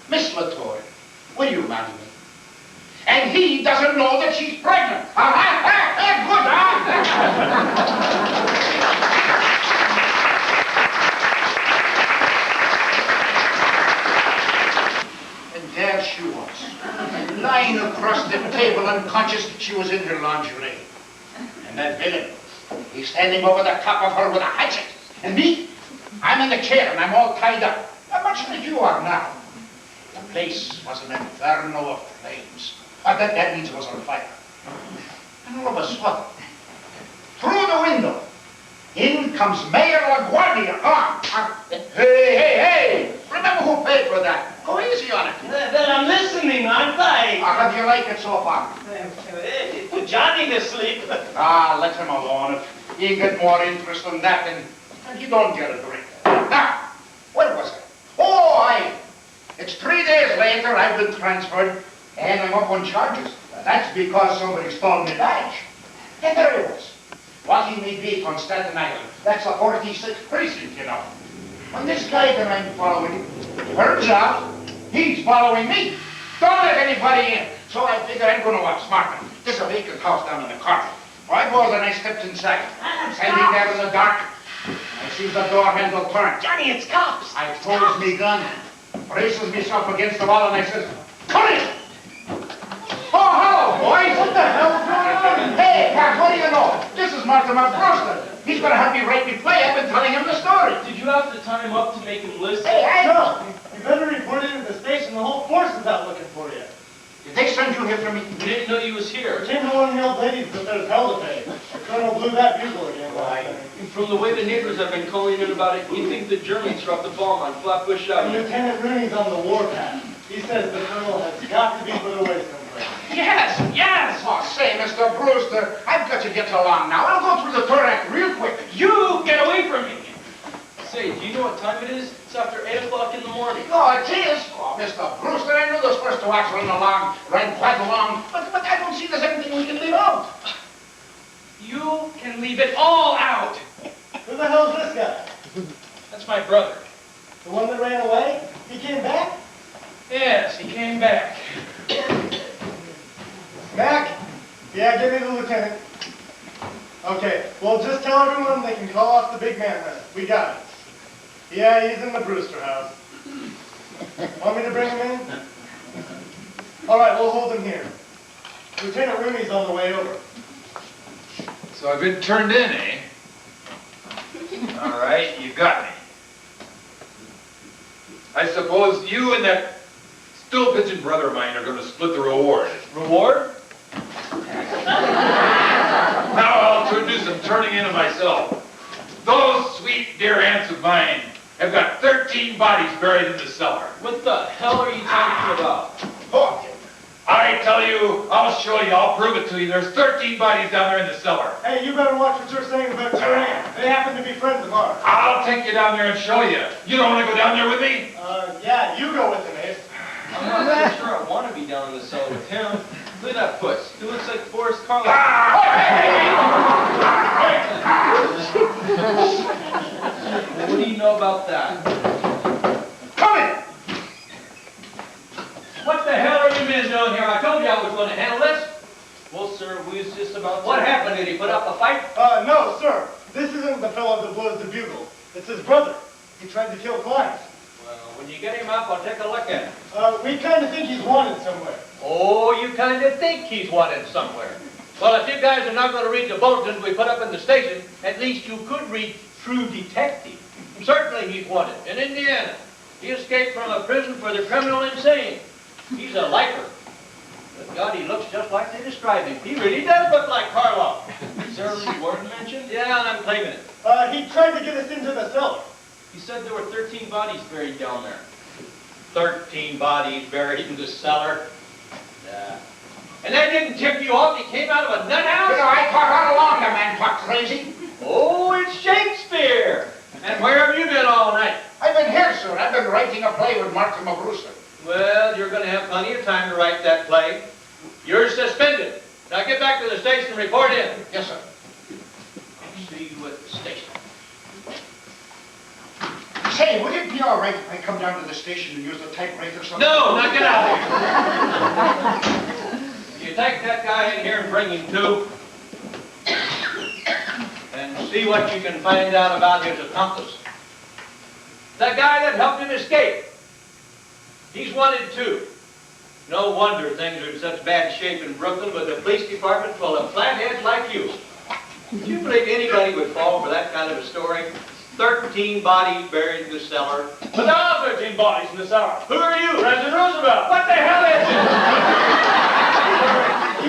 Miss Latour, will you marry me? And he doesn't know that she's pregnant. Good, And there she was, lying across the table unconscious. She was in her lingerie. And that villain, he's standing over the top of her with a hatchet. And me, I'm in the chair and I'm all tied up. Much like you are now. The place was an inferno of flames. That means it was on fire. And all of a sudden, through the window, in comes Mayor LaGuardia. Hey! Remember who paid for that? Go easy on it. But I'm listening, aren't I? How do you like it so far? Put Johnny to sleep. Let him alone. If you get more interest in that, then you don't get a drink. Now, what was it? It's 3 days later, I've been transferred, and I'm up on charges. That's because somebody stole my badge. And there it was, walking me beat on Staten Island. That's the 46th precinct, you know. When this guy that I'm following turns out, he's following me. Don't let anybody in. So I figure I'm going to outsmart him. There's a vacant house down in the corner. I was and I stepped inside. Standing there in the dark, I see the door handle turn. Johnny, it's cops. I throws me gun, braces myself against the wall, and I says, "Come in!" Oh, hello, boys! What the hell's going on? Hey, Pat, what do you know? This is Mortimer Brewster. He's going to help me write me play. I've been telling him the story. Did you have to tie him up to make him listen? Hey, No, you better report it to the station. The whole force is out looking for you. Did they send you here for me? We didn't know you was here. Came to one of the old ladies that there's hell to pay. The colonel blew that bugle again. From the way the neighbors have been calling in about it, you think the Germans dropped the bomb on Flatbush Avenue. Lieutenant Rooney's on the warpath. He says the colonel has got to be put away someplace. Yes! Oh, say, Mr. Brewster, I've got to get along now. I'll go through the third act real quick. You get away from me! Say, do you know what time it is? It's after 8 o'clock in the morning. Oh, it is? Oh, Mr. Brewster, I knew those first two acts ran quite along, but I don't see there's anything we can leave out. You can leave it all out! Who the hell's this guy? That's my brother. The one that ran away? He came back? Yes, he came back. Back? Yeah, give me the lieutenant. Okay, well, just tell everyone they can call off the big man then. We got it. Yeah, he's in the Brewster house. Want me to bring him in? All right, we'll hold him here. Lieutenant Rooney's on the way over. So I've been turned in, eh? All right, you got me. I suppose you and that stool pigeon brother of mine are going to split the reward. Reward? Now I'll do some turning in of myself. Those sweet dear aunts of mine have got 13 bodies buried in the cellar. What the hell are you talking about? Oh, I tell you, I'll show you, I'll prove it to you. There's 13 bodies down there in the cellar. Hey, you better watch what you're saying about your aunt. They happen to be friends of ours. I'll take you down there and show you. You don't want to go down there with me? Yeah, you go with him, Ace. I'm not so sure I want to be down in the cellar with him. Look at that puss. He looks like Forrest Carlin. What do you know about that? come in! What the hell are you men doing here? I told you I was going to handle this. Well, sir, sir. We was just about to... What happened? Did he put up a fight? No, sir. This isn't the fellow that blows the bugle. It's his brother. He tried to kill Klein. Well, when you get him up, I'll take a look at him. We kind of think he's wanted somewhere. Oh, you kind of think he's wanted somewhere. Well, if you guys are not going to read the bulletins we put up in the station, at least you could read True Detective. Certainly he's wanted in Indiana. He escaped from a prison for the criminal insane. He's a lifer. But God, he looks just like they described him. He really does look like Karloff. Is there a reward mentioned? Yeah, I'm claiming it. He tried to get us into the cellar. He said there were 13 bodies buried down there. 13 bodies buried in the cellar. Yeah. And that didn't tip you off? He came out of a nut house? You know, I thought all along the man talked crazy. Oh, it's Shakespeare. And where have you been all night? I've been here, sir. I've been writing a play with Martin Brewster. Well, you're going to have plenty of time to write that play. You're suspended. Now get back to the station and report in. Yes, sir. I'll see you at the station. Say, would it be all right if I come down to the station and use the typewriter or something? No, now get out of here. You take that guy in here and bring him to. And see what you can find out about his accomplice. That guy that helped him escape. He's wanted too. No wonder things are in such bad shape in Brooklyn with the police department full of flatheads like you. Do you believe anybody would fall for that kind of a story? 13 bodies buried in the cellar. But there are 13 bodies in the cellar. Who are you? President Roosevelt. What the hell is it?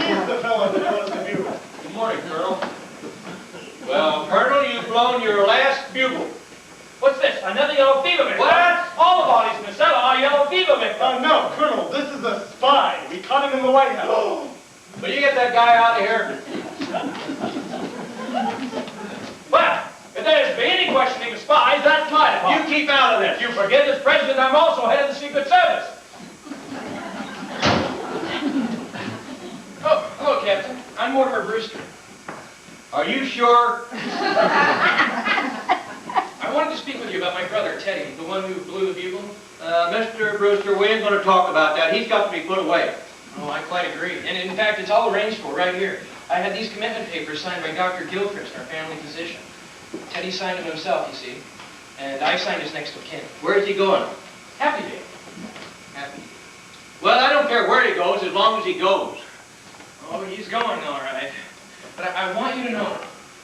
He's the fellow that blows the bugle. Good morning, Colonel. Well, Colonel, you've blown your last bugle. What's this? Another yellow fever victim? What? All the bodies in the cellar are yellow fever victims. No, Colonel, this is a spy. We caught him in the White House. Will you get that guy out of here? Well, if there's been any questioning of spies, that's my department. You keep out of this. You forget, as president, I'm also head of the Secret Service. Oh, hello, Captain. I'm Mortimer Brewster. Are you sure? I wanted to speak with you about my brother, Teddy, the one who blew the bugle. Mr. Brewster, we ain't going to talk about that. He's got to be put away. Oh, I quite agree. And in fact, it's all arranged for right here. I had these commitment papers signed by Dr. Gilchrist, our family physician. Teddy signed them himself, you see. And I signed his next of kin. Where's he going? Happy Day. Happy Day. Well, I don't care where he goes as long as he goes. Oh, he's going all right. But I want you to know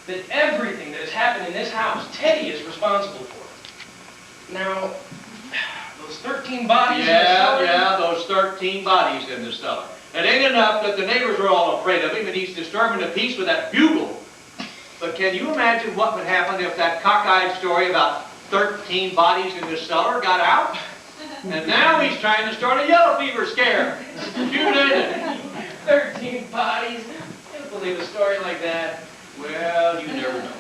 that everything that has happened in this house, Teddy is responsible for. Now, those 13 bodies in the cellar... Yeah, those 13 bodies in the cellar. It ain't enough that the neighbors are all afraid of him and he's disturbing the peace with that bugle. But can you imagine what would happen if that cockeyed story about 13 bodies in the cellar got out? And now he's trying to start a yellow fever scare. Shoot in it. 13 bodies? I don't believe a story like that. Well, you never know.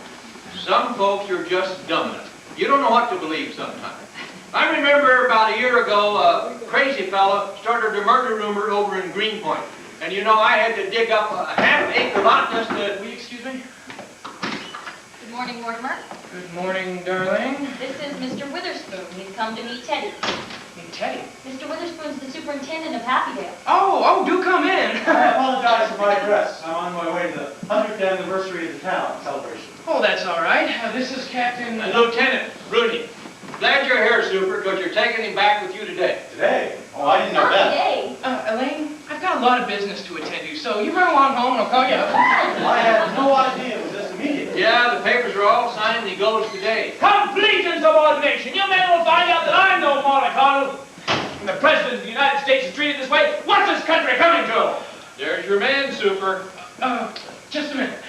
Some folks are just dumb enough. You don't know what to believe sometimes. I remember about a year ago, a crazy fella started a murder rumor over in Greenpoint. And you know, I had to dig up a half-acre lot just to... Will you excuse me? Good morning, Mortimer. Good morning, darling. This is Mr. Witherspoon. He's come to meet Teddy. Meet Teddy. Mr. Witherspoon's the superintendent of Happydale. Oh, do come in. I apologize for my dress. I'm on my way to the 100th anniversary of the town celebration. Oh, that's all right. This is Captain... Lieutenant Rooney. Glad you're here, Super, because you're taking him back with you today. Today? Oh, I didn't know Not that. today. Elaine, I've got a lot of business to attend to, so you run along home and I'll call you up. I had no idea it was this immediate. Yeah, the papers are all signed and he goes today. Complete insubordination! You men will find out that I'm no mollycoddle. And the President of the United States is treated this way. What's this country coming to? There's your man, Super. Just a minute.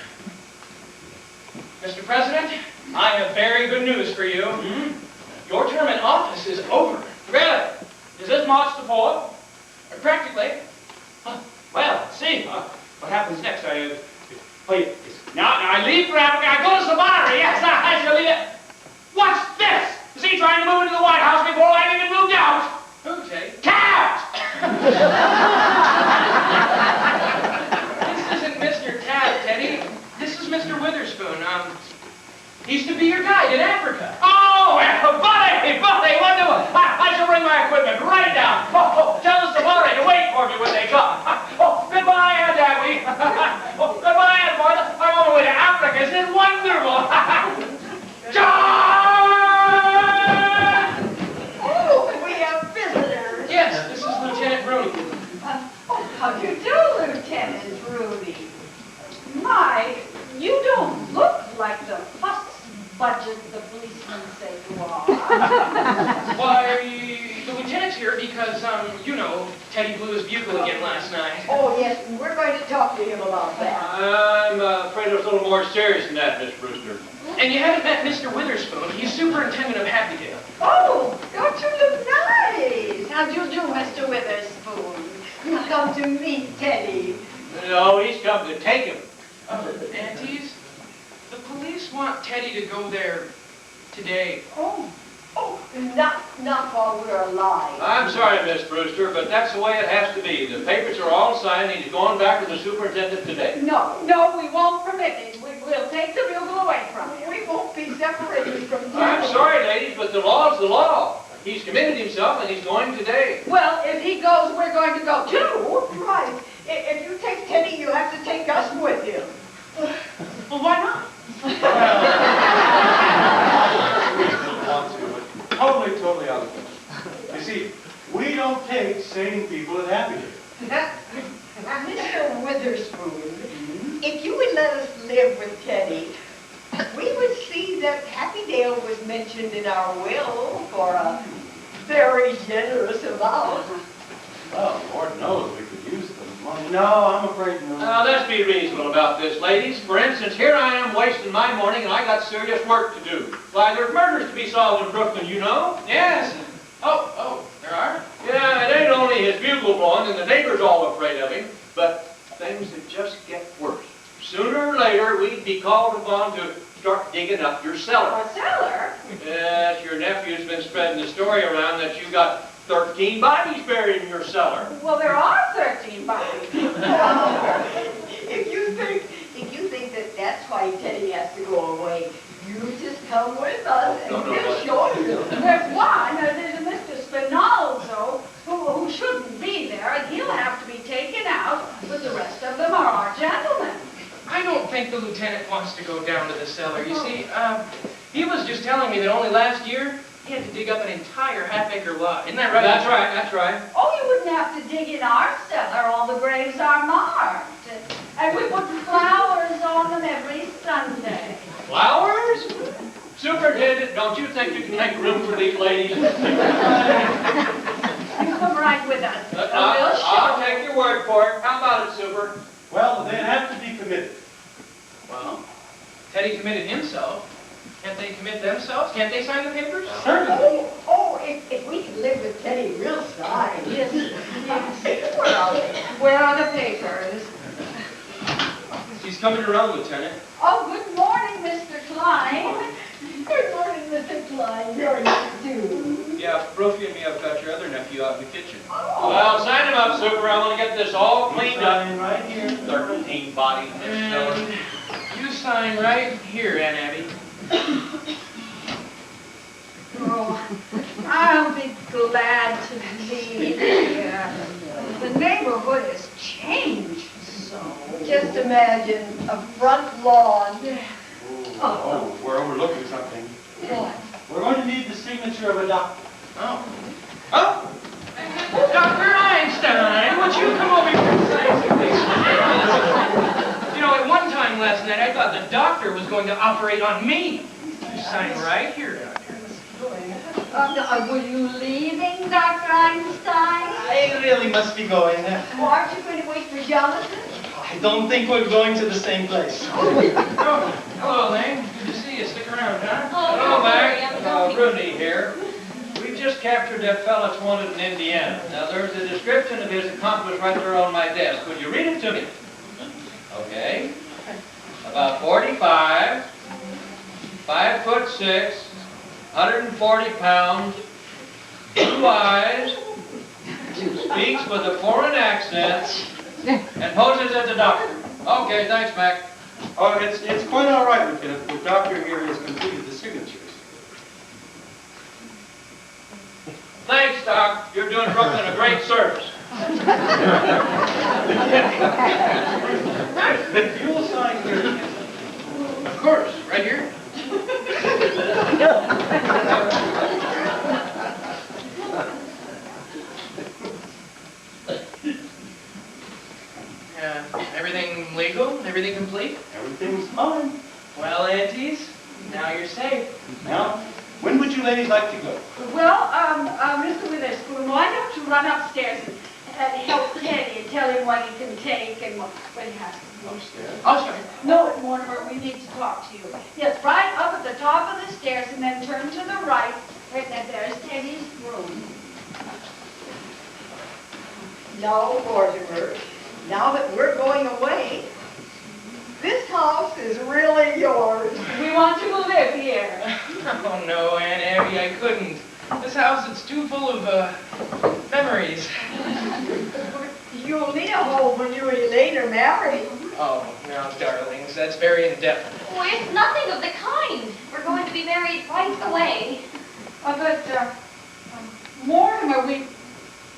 Mr. President, I have very good news for you. Your term in office is over. Really? Is this March the 4th? Practically. Well, see, what happens next? Now I leave for Africa. I go to Savannah. Yes, I shall leave it. What's this? Is he trying to move into the White House before I've even moved out? Who, Teddy? Taft! This isn't Mr. Taft, Teddy. This is Mr. Witherspoon. He's to be your guide in Africa. Oh, well, buddy, wonderful. I shall bring my equipment right down. Tell the Safari to wait for me when they come. Goodbye, Aunt Abby. here because, you know, Teddy blew his bugle again last night. Oh, yes, and we're going to talk to him about that. I'm afraid it was a little more serious than that, Miss Brewster. And you haven't met Mr. Witherspoon. He's superintendent of Happydale. Oh, don't you look nice? How'd you do, Mr. Witherspoon? You come to meet Teddy. No, he's come to take him. Aunties, the police want Teddy to go there today. Oh, not while we're alive. I'm sorry, Miss Brewster, but that's the way it has to be. The papers are all signed, and he's going back to the superintendent today. No, we won't permit it. We'll take the bugle away from him. We won't be separated from Teddy. I'm sorry, ladies, but the law's the law. He's committed himself, and he's going today. Well, if he goes, we're going to go too. Right. If you take Teddy, you have to take us with him. Well, why not? Totally out of it. You see, we don't take sane people at Happydale. Mr. Witherspoon, if you would let us live with Teddy, we would see that Happydale was mentioned in our will for a very generous amount. Well, Lord knows we could use the money. No, I'm afraid no. Now, let's be reasonable about this, ladies. For instance, here I am wasting my morning, and I got serious work to do. Why, there's murders to be solved in Brooklyn, you know. Yes. Oh, there are? Yeah, it ain't only his bugle blowing, and the neighbors all afraid of him, but things that just get worse. Sooner or later, we'd be called upon to start digging up your cellar. A cellar? Yes, your nephew's been spreading the story around that you got 13 bodies buried in your cellar. Well, there are 13 bodies. If you think that that's why Teddy has to go away, you just come with us and we'll show you. There's one, there's a Mr. Spinalzo, who shouldn't be there, and he'll have to be taken out, but the rest of them are our gentlemen. I don't think the lieutenant wants to go down to the cellar. You see, he was just telling me that only last year he had to dig up an entire half-acre lot. Isn't that right? That's right. Oh, you wouldn't have to dig in our cellar. All the graves are marked. And we put flowers on them every Sunday. Flowers? Superintendent, don't you think you can make room for these ladies? You come right with us. I'll take your word for it. How about it, Super? Well, they'd have to be committed. Well, Teddy committed himself. Can't they commit themselves? Can't they sign the papers? Certainly. If we could live with Teddy real side. Yes. Where Where are the papers? She's coming around, Lieutenant. Oh, good morning, Mr. Klein. Good morning, Mr. Klein. You're not too. Yeah, Brophy and me have got your other nephew out in the kitchen. Well, sign him up, Super. I want to get this all cleaned up. Sign right here. 13 bodies in this cellar. And you sign right here, Aunt Abby. Oh, I'll be glad to leave here. The neighborhood has changed so. Just imagine a front lawn. Oh, we're overlooking something. What? We're going to need the signature of a doctor. Oh, Dr. Einstein, would you come over here and sign some things? You know, at one time last night, I thought the doctor was going to operate on me. You sign right here, Doctor. Were you leaving, Dr. Einstein? I really must be going. Well, aren't you going to wait for Jonathan? I don't think we're going to the same place. Oh, hello, Lane. Good to see you. Stick around, huh? Hello, Mac. Rooney here. We just captured that fella that's wanted in Indiana. Now, there's a description of his accomplice right there on my desk. Would you read it to me? Okay. About 45, 5'6", 140 pounds, blue eyes, speaks with a foreign accent, and poses as a doctor. Okay, thanks, Mac. Oh, it's quite all right, Lieutenant. The doctor here has completed the signatures. Thanks, Doc. You're doing Brooklyn a great service. You will sign here. Of course, right here. Everything legal? Everything complete? Everything's fine. Well, aunties, now you're safe. Now, when would you ladies like to go? Well, Mr. Witherspoon, why don't you run upstairs and help Teddy and tell him what he can take and what he has to do? Upstairs? Oh, sure. No, Mortimer, we need to talk to you. Yes, right up at the top of the stairs and then turn to the right. Right there, there's Teddy's room. No, Mortimer, now that we're going away, this house is really yours. We want you to live here. Oh, no, Aunt Abby, I couldn't. This house is too full of, memories. You'll need a home when you and Elaine are married. Oh, now, darlings, that's very indefinite. Oh, it's nothing of the kind. We're going to be married right away. Mortimer,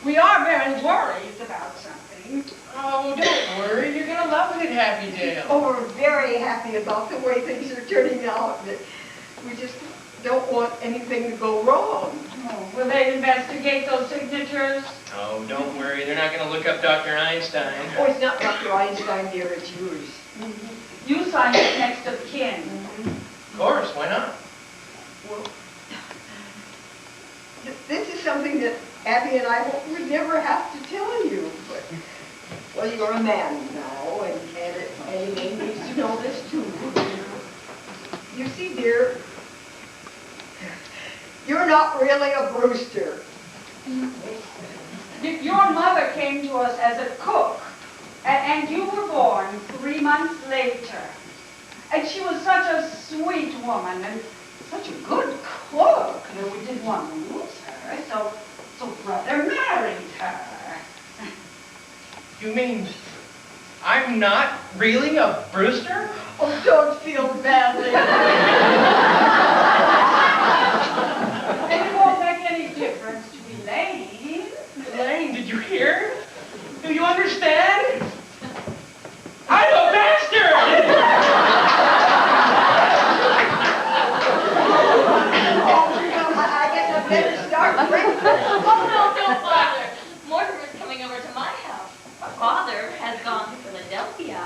we are very worried about something. Oh, don't worry. You're going to love it at Happy Dale. Oh, we're very happy about the way things are turning out. We just don't want anything to go wrong. Oh, will they investigate those signatures? Oh, don't worry. They're not going to look up Dr. Einstein. Oh, it's not Dr. Einstein, dear, it's yours. You signed it next of kin. Of course, why not? Well, this is something that Abby and I hope we never have to tell you. But, well, you're a man now, and Elaine needs to know this too. You see, dear, you're not really a Brewster. Your mother came to us as a cook, and you were born 3 months later. And she was such a sweet woman and such a good cook that we didn't want to lose her. So brother married her. You mean I'm not really a Brewster? Oh, don't feel badly. And it won't make any difference to Elaine. Elaine, did you hear? Do you understand? I'm a bastard! I guess I better start breakfast. Oh, no, don't bother. Mortimer's coming over to my house. Our father has gone to Philadelphia,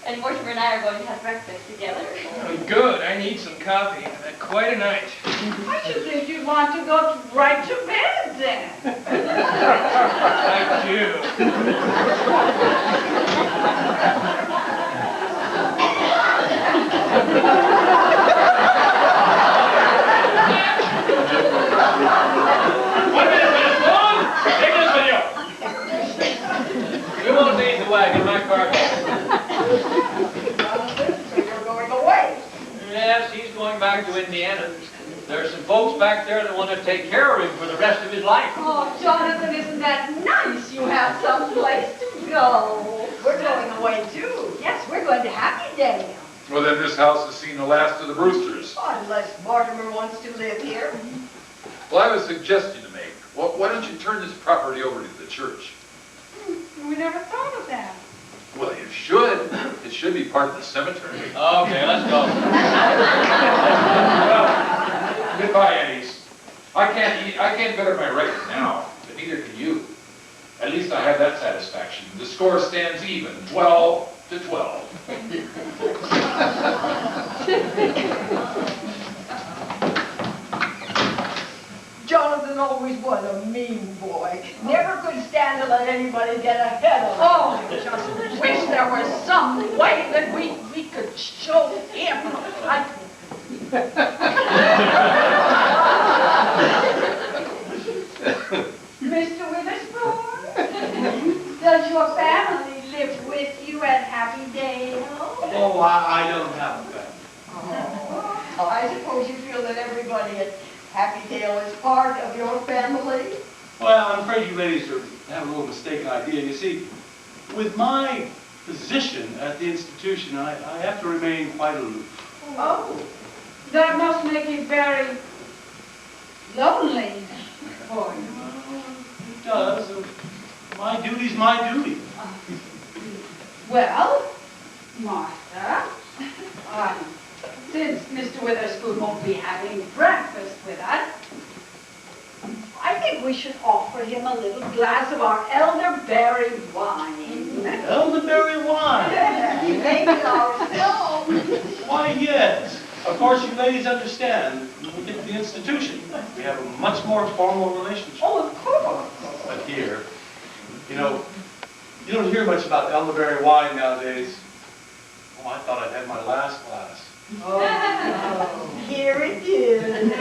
and Mortimer and I are going to have breakfast together. Oh, good. I need some coffee. I've had quite a night. I should think you'd want to go right to bed then. I do. One minute, Miss Vaughn. Take this video. We won't need the wagon. My car. So you're going away. Yes, he's going back to Indiana. There's some folks back there that want to take care of him for the rest of his life. Oh, Jonathan, isn't that nice? You have some place to go. We're going away too. Yes, we're going to Happy Dale. Well, then this house has seen the last of the Brewsters. Unless Mortimer wants to live here. Well, I have a suggestion to make. Well, why don't you turn this property over to the church? We never thought of that. Well, you should. It should be part of the cemetery. Okay, let's go. Well, goodbye, Annies. I can't better my right now, but neither can you. At least I have that satisfaction. The score stands even, 12 to 12. Jonathan always was a mean boy. Never could stand to let anybody get ahead of him. Oh, I just wish there was some way that we could show him. Mr. Witherspoon, does your family live with you at Happy Dale? Oh, I don't have a family. Oh, I suppose you feel that everybody at Happy Dale is part of your family? Well, I'm afraid you ladies have a little mistaken idea. You see, with my position at the institution, I have to remain quite aloof. Oh, that must make it very lonely for you. It does. My duty's my duty. Well, Martha, since Mr. Witherspoon won't be having breakfast with us, I think we should offer him a little glass of our elderberry wine. Elderberry wine? We make it ourselves. Why, yes. Of course, you ladies understand. We get the the institution, we have a much more formal relationship. Oh, of course. But here, you know, you don't hear much about elderberry wine nowadays. Oh, I thought I'd had my last glass. Oh, here it is.